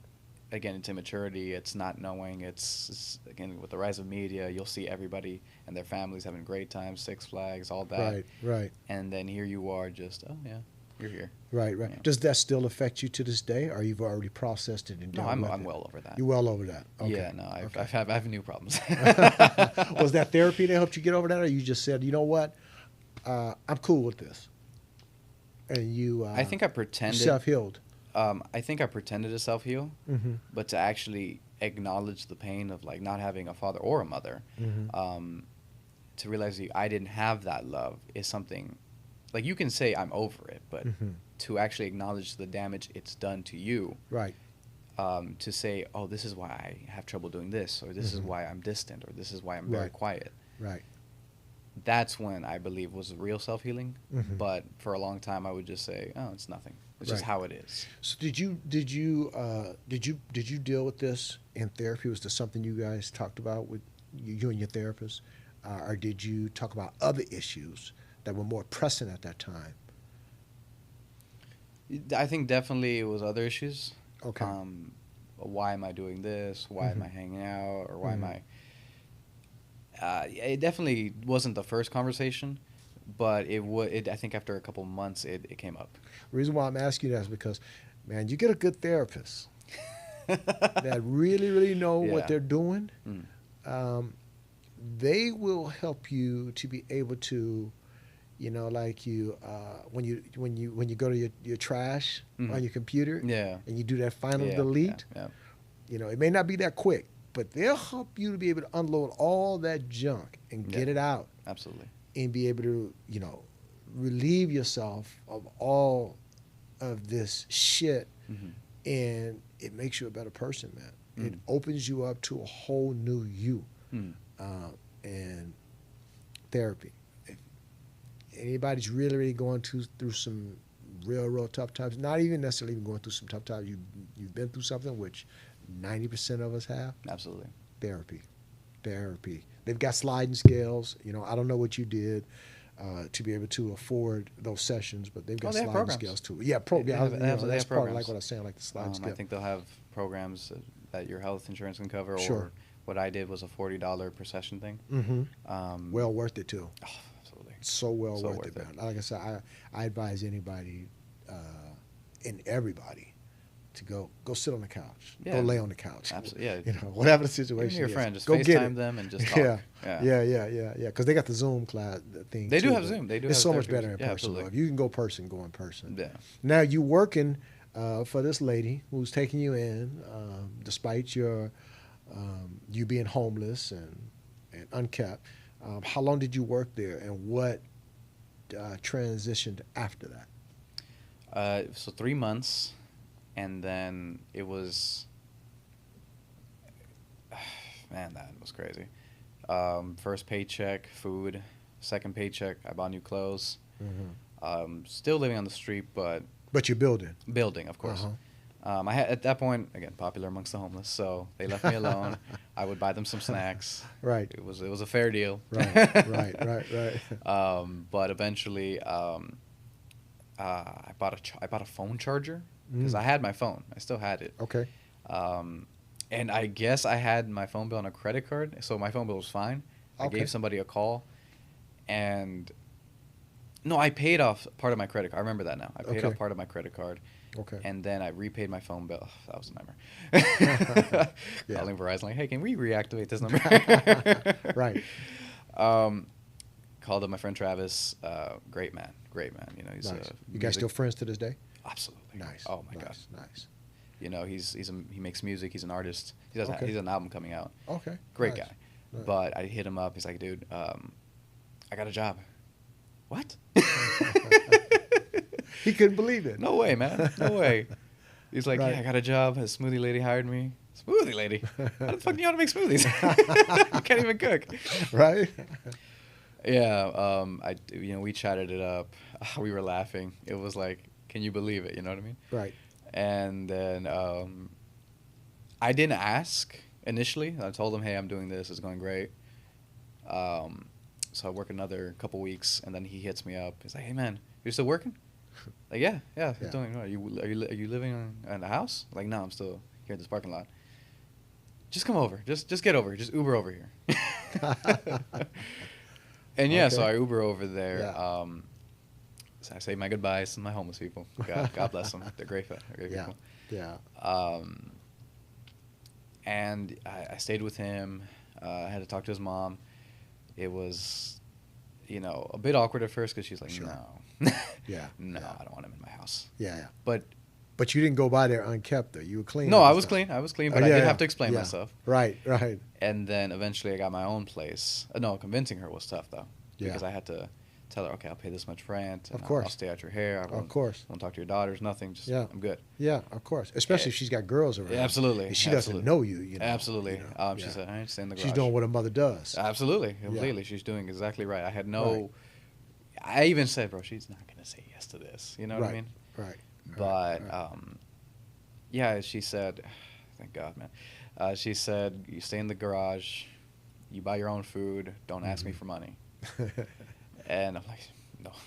again, it's immaturity. It's not knowing. It's again, with the rise of media, you'll see everybody and their families having great times, Six Flags, all that. Right. And then here you are, just, oh yeah, you're here. Right. Yeah. Does that still affect you to this day, or you've already processed it and No, dealt with I'm it? well over that. You're well over that. Okay. Yeah, no, I have new problems. Was that therapy that helped you get over that, or you just said, you know what, I'm cool with this, and you? I think I pretended. Self-healed. I think I pretended to self-heal, but to actually acknowledge the pain of like not having a father or a mother, to realize that I didn't have that love is something. Like you can say I'm over it, but to actually acknowledge the damage it's done to you, Right. To say, oh, this is why I have trouble doing this, or this is why I'm distant, or this is why I'm very Right. quiet. Right. That's when I believe was real self-healing. But for a long time, I would just say, oh, it's nothing. It's just Right. how it is. So did you deal with this in therapy? Was this something you guys talked about with you and your therapist, or did you talk about other issues that were more pressing at that time? I think definitely it was other issues. Okay. Why am I doing this? Why am I hanging out? Or why am I... It definitely wasn't the first conversation, but it would. I think after a couple months, it came up. The reason why I'm asking you that is because, man, you get a good therapist that really, really know what Yeah. they're doing. Mm. Um, they will help you to be able to, like when you go to your trash Mhm. on your computer, Yeah. and you do that final Yeah. delete. Yeah. It may not be that quick, but they'll help you to be able to unload all that junk and Yeah. get it out Absolutely. and be able to, relieve yourself of all of this shit. Hmm. And it makes you a better person, man. It Mm. opens you up to a whole new you. Mm. And therapy. If anybody's really, really going through some real tough times, not even necessarily even going through some tough times, you've been through something, which 90% of us have. Absolutely. Therapy. They've got sliding scales. I don't know what you did to be able to afford those sessions, but they've got Oh, they have sliding programs. scales too. Yeah, They have- they have- they that's have part of like programs. what I was saying, like the sliding scale. I think they'll have programs that your health insurance can cover. Sure. Or what I did was a $40 per session thing. Mm-hmm. Well worth it too. Oh, absolutely. So well So worth worth it, it. man. Like I said, I advise anybody and everybody to go sit on the couch. Yeah. Go lay on the couch. Absolutely. Yeah. Whatever the Even situation your is. friend, just go get FaceTime it. them and just talk. Yeah. Because they got the Zoom class thing. They do too, have but Zoom. They do It's have so much therapy. better in Yeah, person. absolutely. If you can go in person. Yeah. Now you working for this lady who's taking you in, despite you being homeless and unkept. How long did you work there, and what transitioned after that? So 3 months, and then it was, man, that was crazy. First paycheck, food. Second paycheck, I bought new clothes. Still living on the street, but But you're building. building, of course. I had at that point, again, popular amongst the homeless, so they left me alone. I would buy them some snacks. Right. It was a fair deal. Right. But eventually, I bought a phone charger because I had my phone. I still had it. Okay. And I guess I had my phone bill on a credit card, so my phone bill was fine. I Okay. gave somebody a call, and no, I paid off part of my credit card. I remember that now. I paid Okay. off part of my credit card, Okay. and then I repaid my phone bill. That was a nightmare. Yeah. Calling Verizon like, hey, can we reactivate this number? Right. Called up my friend Travis. Great man. He's Nice. a You guys still friends to this day? absolutely Nice. Oh my nice, Nice. god. He makes music. He's an artist. He Okay. has an album coming out. Okay. Great Nice. guy. Nice. But I hit him up. He's like, dude, I got a job. What? He couldn't believe it. No way, man. No way. He's like, Right. yeah, I got a job. A smoothie lady hired me. Smoothie lady? How the fuck do you know how to make smoothies? You can't even cook. Right. Yeah. We chatted it up. We were laughing. It was like, can you believe it? You know what I mean? Right. And then I didn't ask initially. I told him, hey, I'm doing this. It's going great. So I work another couple weeks, and then he hits me up. He's like, hey, man, you're still working? Like, yeah. Yeah. He's doing. Are you living in a house? Like, no, I'm still here in this parking lot. Just come over. Just get over. Just Uber over here. And yeah, so Okay. I Uber over there. Yeah. So I say my goodbyes to my homeless people. God bless them. They're great Yeah. people. Yeah. And I stayed with him. I had to talk to his mom. It was, a bit awkward at first because she's like, Sure. no. Yeah. No, Yeah. I don't want him in my house. Yeah. But you didn't go by there unkept, though. You were clean. no, all I the was time. clean. I was clean, Oh, but I yeah, did yeah. have to explain Yeah. myself. Right. And then eventually I got my own place. No, convincing her was tough, though. Yeah. Because I had to tell her, okay, I'll pay this much rent. And Of course. I'll stay out your hair. Of course. Won't talk to your daughters, nothing. Just, Yeah. I'm good. Yeah, of course. Especially if she's got girls around. Yeah, absolutely. And she Absolutely. doesn't know you. Absolutely. She yeah. said, all right, stay in the garage. She's doing what a mother does. Absolutely. Completely. She's doing exactly right. I had no... I even said, bro, she's not going to say yes to this. You know what I mean? Right. But, right. yeah, she said... Thank God, man. She said, you stay in the garage, you buy your own food, don't ask me for money. And I'm like,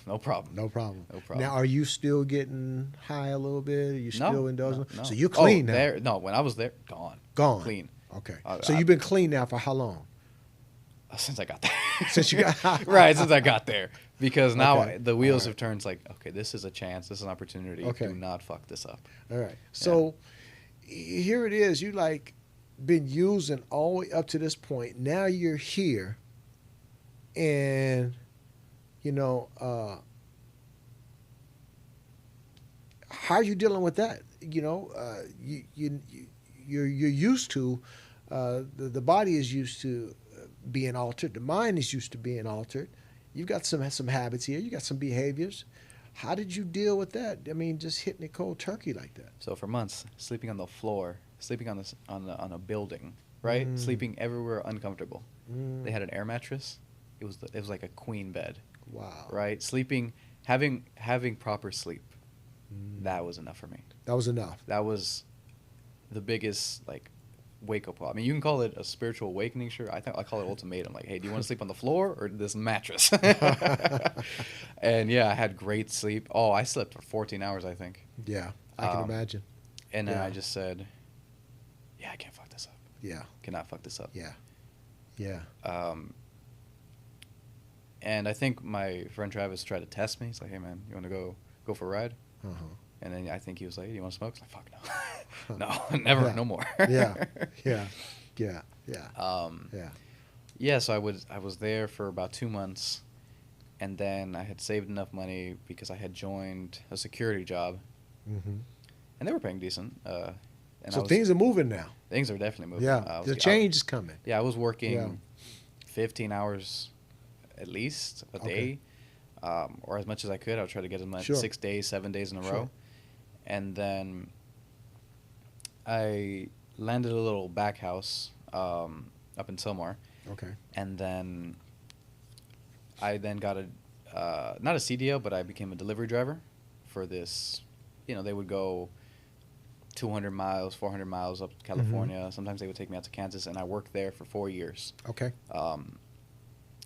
no problem. No problem. No problem. Now, are you still getting high a little bit? Are you still indulging? No. So you're clean now. There, no, when I was there, gone. Gone. Clean. Okay. Uh, So I- you've been clean now for how long? Since I got there. Since you got Right, since I got there. Because now Okay. the wheels All have turned. It's like, okay, this is a chance. This is an opportunity. Okay. Do not fuck this up. All right. So here it is. You like been using all the way up to this point. Now you're here, and you know, how are you dealing with that? You know, you're used to the body is used to being altered. The mind is used to being altered. You've got some habits here. You got some behaviors. How did you deal with that? I mean, just hitting it cold turkey like that. So for months, sleeping on the floor, sleeping on a building, right? Sleeping everywhere uncomfortable. They had an air mattress. It was like a queen bed, Wow. right? Sleeping, having proper sleep. That was enough for me. That was enough. That was the biggest like wake up call. I mean, you can call it a spiritual awakening, sure. I call it ultimatum. Like, hey, do you want to sleep on the floor or this mattress? And yeah, I had great sleep. Oh, I slept for 14 hours, I think. Yeah, I can imagine. And then Yeah. I just said, yeah, I can't fuck this up. Yeah, Cannot fuck this up. yeah, yeah. And I think my friend Travis tried to test me. He's like, hey man, you want to go for a ride? Uh-huh. And then I think he was like, hey, you want to smoke? I was like, fuck no. No, never, Yeah. no more. Yeah, yeah, yeah, yeah, yeah. Yeah, so I was there for about 2 months, and then I had saved enough money because I had joined a security job, Mm-hmm. and they were paying decent. And So things are moving now. things are definitely moving. Yeah, the change is coming. Yeah, I was working Yeah. 15 hours at least a day, or as much as I could. I would try to get as much Sure. 6 days, 7 days in a Sure. row. And then I landed a little back house up in Silmar. Okay. And then I then got not a CDL, but I became a delivery driver for this. You know, they would go 200 miles, 400 miles up to California. Sometimes they would take me out to Kansas, and I worked there for 4 years. Okay.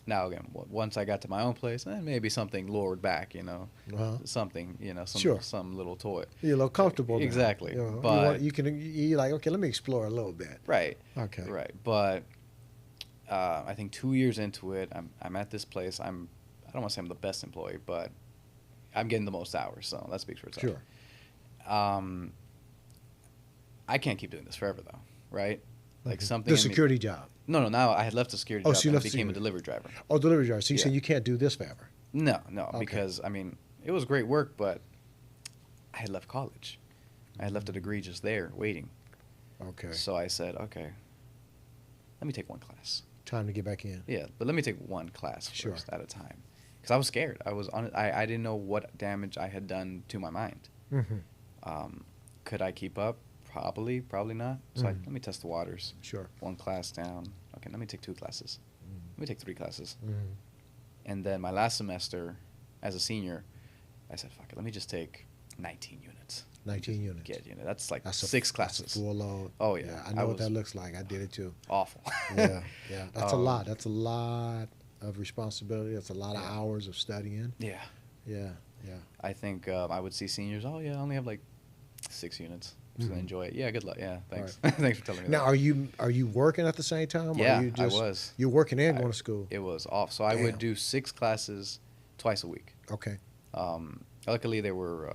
Now, again, once I got to my own place, maybe something lured back, you know, Uh-huh. something, you know, Sure. some little toy. You're a little comfortable now. Exactly, You know, but- you're like, okay, let me explore a little bit. Right. Okay. Right. But I think 2 years into it, I'm at this place. I don't want to say I'm the best employee, but I'm getting the most hours, so that speaks for itself. Sure. I can't keep doing this forever, though, right? Like Mhm. something. The in me- security job. No. Now I had left the security Oh, job so you and left the became a security. delivery driver. Oh, delivery driver. So you Yeah. say you can't do this forever. No, Okay. because I mean it was great work, but I had left college. I had left a degree just there waiting. Okay. So I said, okay, let me take one class. Time to get back in. Yeah, but let me take one class Sure. first at a time, because I was scared. I didn't know what damage I had done to my mind. Mm-hmm. Could I keep up? Probably not. So Mhm. let me test the waters. Sure. One class down. Okay, let me take 2 classes. Let me take 3 classes. Mm-hmm. And then my last semester, as a senior, I said, fuck it, let me just take 19 units. 19 units. That's like That's 6 That's classes. a full load. Oh, yeah. I know what was that looks like. I did it too. Awful. Yeah. Yeah. That's a Um, lot. That's a lot of responsibility. That's a lot of Yeah. hours of studying. Yeah. Yeah. Yeah. I think I would see seniors, oh, yeah, I only have like 6 units. I'm just going Mhm. to enjoy it. Yeah, good luck. Yeah, thanks. Right. Thanks for telling me Now, that. are you working at the same time? Or Yeah, are you I was. You're working and I- going to school. It was off. So I would Damn. do 6 classes twice a week. Okay. Luckily, they were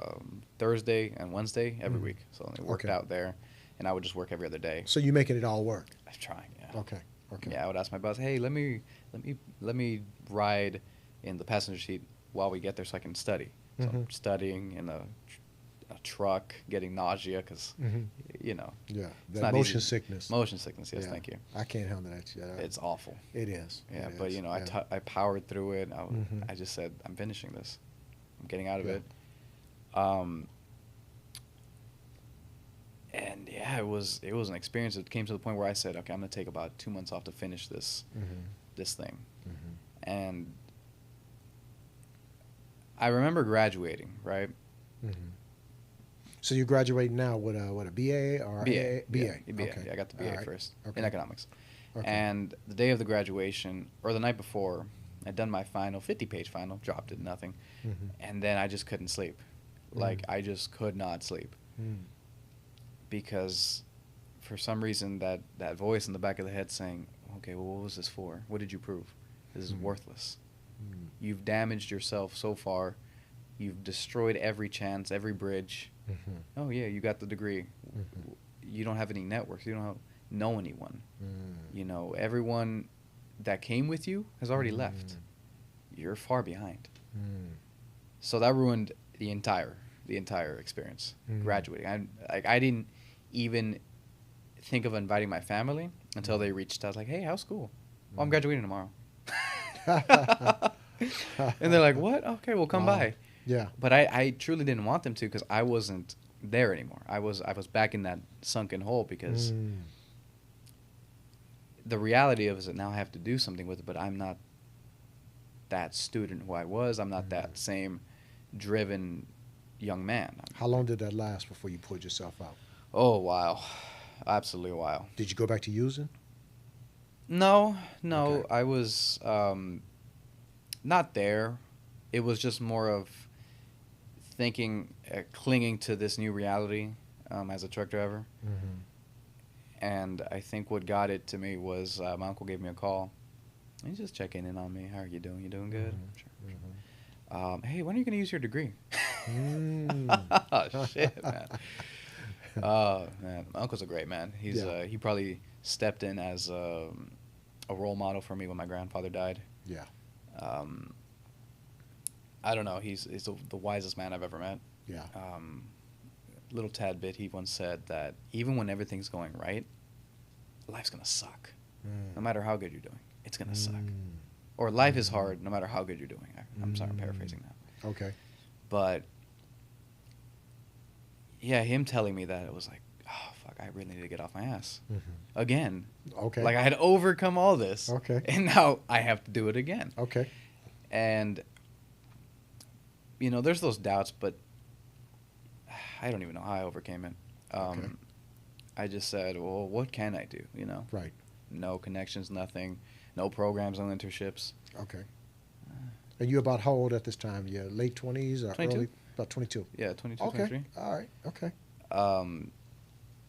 Thursday and Wednesday every Mhm. week. So they worked Okay. out there. And I would just work every other day. So you're making it all work. I was trying, yeah. Okay. Okay. Yeah, I would ask my boss, hey, let me ride in the passenger seat while we get there so I can study. So I'm Mhm. studying in a truck, getting nausea because, Mhm. you know. Yeah. It's That not motion easy. sickness. Motion sickness, yes, Yeah. thank you. I can't handle that. Yeah. It's awful. It is. Yeah, It but is. you know, Yeah. I powered through it. Mhm. I just said, I'm finishing this. I'm getting out of Yeah. it. And yeah, it was an experience. It came to the point where I said, okay, I'm gonna take about 2 months off to finish this Mhm. thing. Mhm. And I remember graduating, right? Mhm. So you're graduating now with a BA or BA. BA? Yeah, BA. Okay. Yeah, I got the BA All right. first Okay. in economics. Okay. And the day of the graduation, or the night before, I'd done my final, 50-page final, dropped it, nothing. Mhm. And then I just couldn't sleep. Like, I just could not sleep. Mm. Because for some reason, that voice in the back of the head saying, okay, well, what was this for? What did you prove? This is worthless. Mm. You've damaged yourself so far. You've destroyed every chance, every bridge. Mm-hmm. Oh, yeah, you got the degree. Mm-hmm. You don't have any networks. You don't know anyone. Mm. You know, everyone that came with you has already left. Mm. You're far behind. Mm. So that ruined the entire experience. Mm. Graduating, I didn't even think of inviting my family until they reached out. Like, hey, how's school? Oh, I'm graduating tomorrow. And they're like, what? Okay, well, come Wow. by. Yeah. But I truly didn't want them to, because I wasn't there anymore. I was back in that sunken hole, because Mm. the reality of it is that now I have to do something with it, but I'm not that student who I was. I'm not that same driven young man. How long did that last before you pulled yourself out? Oh, wow. Absolutely a while. Did you go back to using? No, Okay. I was not there. It was just more of thinking, clinging to this new reality as a truck driver. Mm-hmm. And I think what got it to me was my uncle gave me a call. He's just checking in on me. How are you doing? You doing good? Mhm. Sure. Mm-hmm. Hey, when are you going to use your degree? Mm. Oh, shit, man. Oh, man. My uncle's a great man. Yeah. He probably stepped in as a role model for me when my grandfather died. Yeah. I don't know. He's the wisest man I've ever met. Yeah. Little tad bit, he once said that even when everything's going right, life's going to suck. Mm. No matter how good you're doing, it's going to suck. Mm. Or life is hard no matter how good you're doing. I'm sorry, I'm Mm. paraphrasing that. Okay. But, yeah, him telling me that, it was like, oh, fuck, I really need to get off my ass. Mm-hmm. Again. Okay. Like, I had overcome all this. Okay. And now I have to do it again. Okay. And, you know, there's those doubts, but I don't even know how I overcame it. Okay. I just said, well, what can I do, you know? Right. No connections, nothing. No programs, no internships. Okay. And you about how old at this time? Your late 20s or 22. early? About 22. Yeah, 22, Okay. 23. All right. Okay. Um,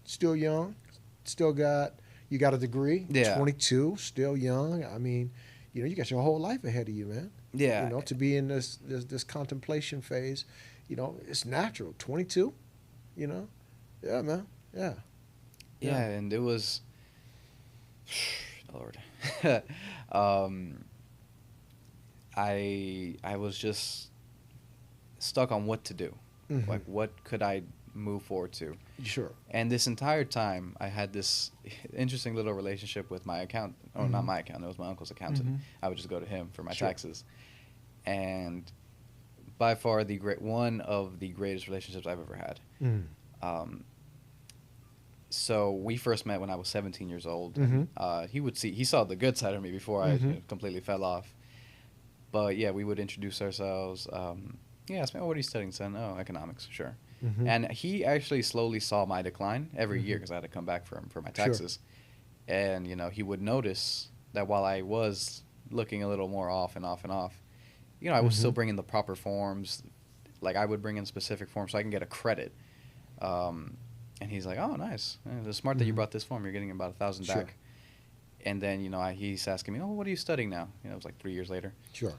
Still young. Still got, you got a degree. Yeah. 22. Still young. I mean, you got your whole life ahead of you, man. yeah. To be in this contemplation phase, it's natural. 22, Yeah, man. Yeah. Yeah, and it was, Lord, I was just stuck on what to do. Mhm. Like, what could I move forward to? Sure. And this entire time, I had this interesting little relationship with my accountant. Oh, not Mhm. my accountant. It was my uncle's accountant. Mhm. I would just go to him for my Sure. taxes. And by far, one of the greatest relationships I've ever had. Mm. So we first met when I was 17 years old. Mhm. He saw the good side of me before I Mhm. completely fell off. But yeah, we would introduce ourselves. He asked me, "Oh, what are you studying, son?" "Oh, economics." "Sure." Mhm. And he actually slowly saw my decline every year, Mhm. because I had to come back for my Sure. taxes. And he would notice that while I was looking a little more off and off and off, I was still Mhm. bringing the proper forms. Like, I would bring in specific forms so I can get a credit. And he's like, "Oh, nice. It's smart that you Mhm. brought this form. You're getting about 1,000 Sure. back." And then, he's asking me, "Oh, what are you studying now?" It was like 3 years later. Sure.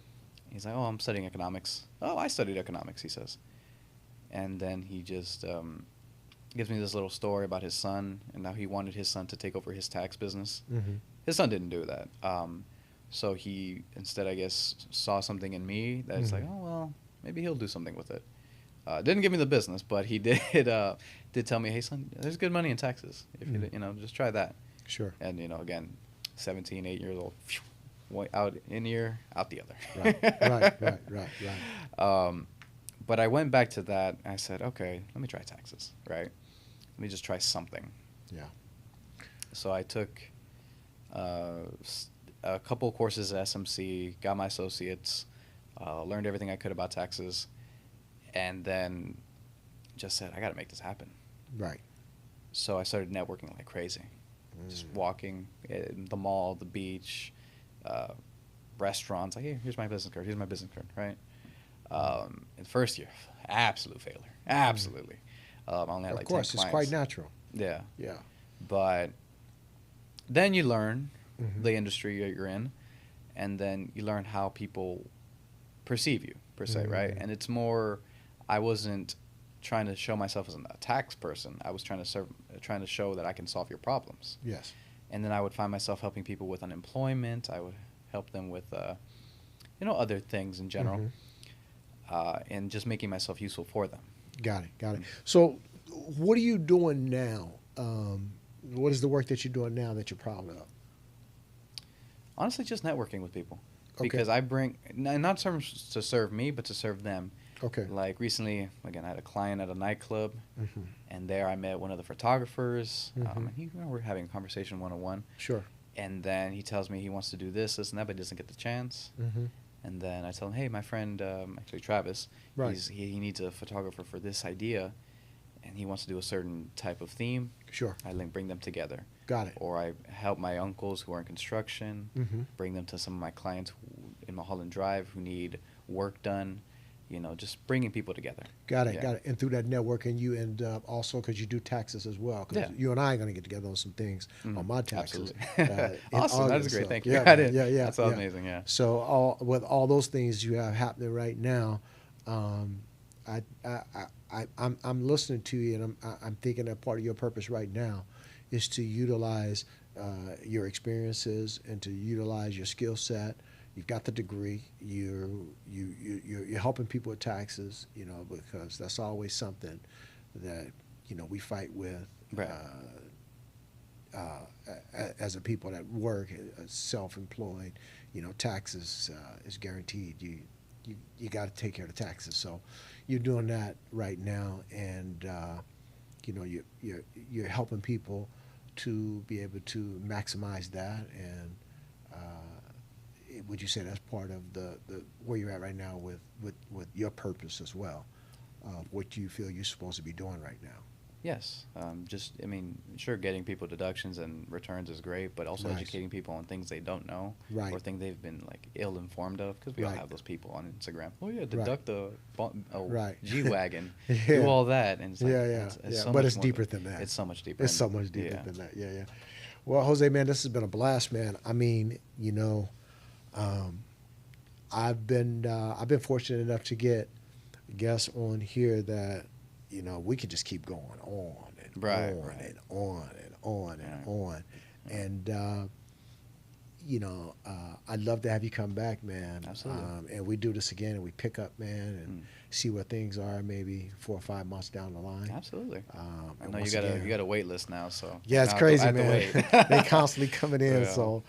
He's like, "Oh, I'm studying economics." "Oh, I studied economics," he says. And then he just gives me this little story about his son, and how he wanted his son to take over his tax business. Mhm. His son didn't do that. So he instead, I guess, saw something in me that's like, Mhm. "Oh, well, maybe he'll do something with it." Didn't give me the business, but he did tell me, "Hey, son, there's good money in taxes. If Mm. just try that." Sure. And again, 17, 8 years old, out in ear, out the other. Right. But I went back to that. I said, okay, let me try taxes, right? Let me just try something. Yeah. So I took a couple courses at SMC, got my associates, learned everything I could about taxes, and then just said, I got to make this happen. Right. So I started networking like crazy. Just Mm. walking in the mall, the beach, restaurants. Like, hey, here's my business card. Here's my business card, right? In the first year, absolute failure. Absolutely. I only had Of like course, 10 it's clients. quite natural. Yeah. Yeah. But then you learn the industry that you're in, and then you learn how people perceive you per se, right? And it's more, I wasn't trying to show myself as a tax person. I was trying to show that I can solve your problems. Yes. And then I would find myself helping people with unemployment. I would help them with, other things in general, and just making myself useful for them. Got it. Got it. So, what are you doing now? What is the work that you're doing now that you're proud of? Honestly, just networking with people. Okay. Because I bring, not to serve me, but to serve them. Okay. Like recently, again, I had a client at a nightclub, Mm-hmm. and there I met one of the photographers, Mhm. and we're having a conversation one-on-one. Sure. And then he tells me he wants to do this, and that, but he doesn't get the chance. Mm-hmm. And then I tell him, hey, my friend, actually Travis, Right. he needs a photographer for this idea, and he wants to do a certain type of theme. Sure. I bring them together. Got it. Or I help my uncles who are in construction, Mm-hmm. bring them to some of my clients in Mulholland Drive who need work done. Just bringing people together. Got it. Yeah. Got it. And through that networking, you end up also because you do taxes as well. Because Yeah. you and I are going to get together on some things on my taxes. Absolutely. In Awesome. That is August. great. So, Thank you. Yeah. I didn't- Yeah. That's amazing. Yeah. So with all those things you have happening right now, I'm listening to you, and I'm thinking that part of your purpose right now is to utilize your experiences and to utilize your skill set. You've got the degree. You're helping people with taxes, because that's always something that we fight with. Right. As a people that work, self-employed, taxes is guaranteed. You got to take care of the taxes. So you're doing that right now, and you're helping people to be able to maximize that. And would you say that's part of the where you're at right now with your purpose as well, what you feel you're supposed to be doing right now? Yes. Sure, getting people deductions and returns is great, but also Nice. educating people on things they don't know, Right. or things they've been ill-informed of, because we all Right. have those people on Instagram. Oh yeah, deduct the Right. G-Wagon, Yeah. do all that, and it's like, Yeah. so But much it's more deeper than that. It's so much deeper. It's so much deeper Yeah. than that. Yeah. Well, Jose, man, this has been a blast, man. I've been fortunate enough to get guests on here that we could just keep going on and Right, on right. and on and on and Right. on, and I'd love to have you come back, man. Absolutely. And we do this again, and we pick up, man, and Mm. see where things are maybe 4 or 5 months down the line. Absolutely. I And know once you again- got a wait list now, so Yeah, it's now crazy, I have to man. wait. They constantly coming in, Yeah. so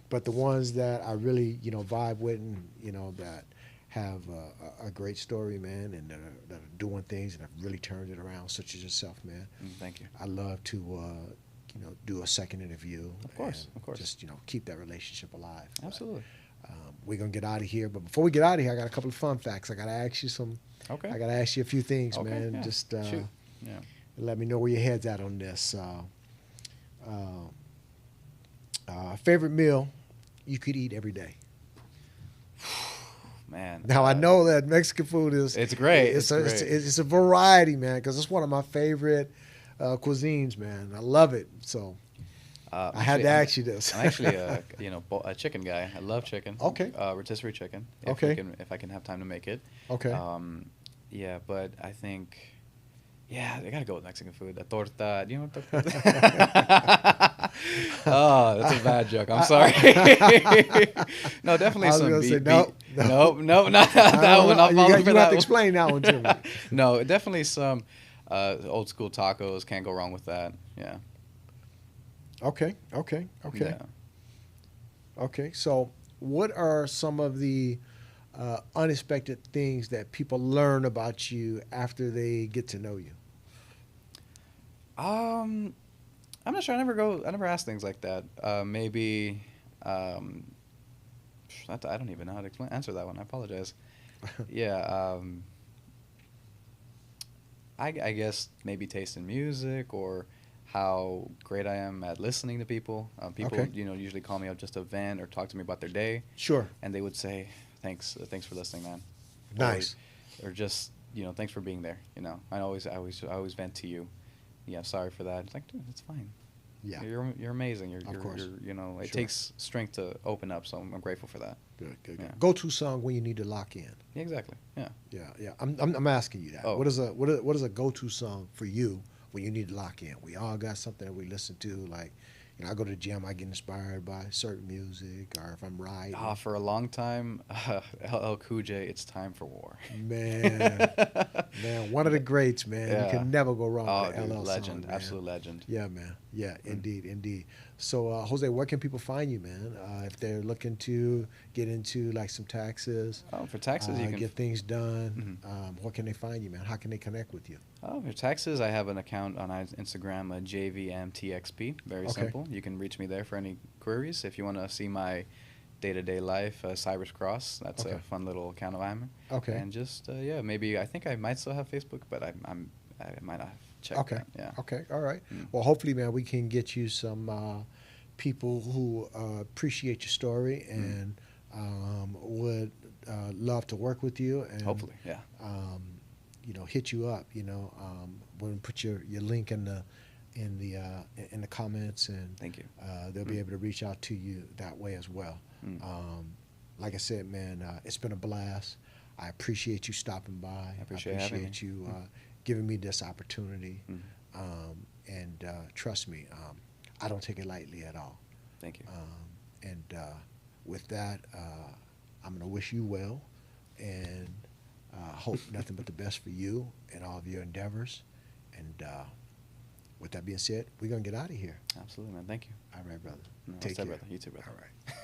but the ones that I really vibe with, and that have a great story, man, and that are doing things and have really turned it around, such as yourself, man. Thank you. I love to do a second interview. Of course, and of course. Just keep that relationship alive. But, Absolutely. we're gonna get out of here, but before we get out of here, I got a couple of fun facts. I gotta ask you Okay. I gotta ask you a few things, Okay, man. yeah. Just Shoot. Yeah. let me know where your head's at on this. Favorite meal you could eat every day? Man. Now I know that Mexican food is It's great. It's It's a, great. it's a variety, man, because it's one of my favorite cuisines, man. I love it. So I had to ask you this. I'm actually a chicken guy. I love chicken. Okay. Rotisserie chicken. Okay. If I can have time to make it. Okay. Yeah, but I think, I gotta go with Mexican food. The torta. Do you know what torta? Oh, that's a bad joke. I'm sorry. No, definitely I was some gonna beef. say, nope. Nope, not that one. I'll You follow got- for you that have to one. explain that one to me. No, definitely some old school tacos. Can't go wrong with that. Yeah. Okay. Yeah. Okay. So, what are some of the unexpected things that people learn about you after they get to know you? I'm not sure. I never ask things like that. Maybe. I don't even know how to answer that one. I apologize. Yeah. I guess maybe taste in music, or how great I am at listening to people. People, Okay. usually call me up just to vent or talk to me about their day, Sure. and they would say, "Thanks for listening, man." Nice. Or just thanks for being there. I always vent to you. Yeah, sorry for that. It's like, dude, it's fine. Yeah. You're amazing. Of course. You know, it Sure. takes strength to open up, so I'm grateful for that. Good, good, good. Yeah. Go-to song when you need to lock in. Yeah, exactly. Yeah. Yeah, yeah. I'm asking you that. Oh. What is a go-to song for you when you need to lock in? We all got something that we listen to. Like, you know, I go to the gym, I get inspired by certain music, or if I'm riding. For a long time, LL Cool J, It's Time for War. Man, man, one of the greats, man. You Yeah. can never go wrong Oh, with an dude, LL legend, song, man. absolute legend. Yeah, man. Yeah, Mm. indeed, indeed. So, Jose, where can people find you, man? If they're looking to get into like some taxes, Oh, for taxes, you can. get things done, Mhm. where can they find you, man? How can they connect with you? Oh, for taxes, I have an account on Instagram, JVMTXP. Very Okay. simple. You can reach me there for any queries. If you want to see my day-to-day life, Cyrus Cross, that's Okay. a fun little account of mine. Okay. And just yeah, maybe I think I might still have Facebook, but I might not have checked Okay. that. Yeah. Okay. All right. Mm. Well, hopefully, man, we can get you some people who appreciate your story and would love to work with you. And Hopefully, yeah. Um, you know, hit you up. You know, we'll put your link in the in the comments, and Thank you. they'll be able to reach out to you that way as well. Mm. Like I said, man, it's been a blast. I appreciate you stopping by. I appreciate having me. you giving me this opportunity. Mm. And trust me, I don't take it lightly at all. Thank you. And with that, I'm going to wish you well and hope nothing but the best for you and all of your endeavors. And with that being said, we're going to get out of here. Absolutely, man. Thank you. All right, brother. No, Take stay, care. brother. You too, brother. All right.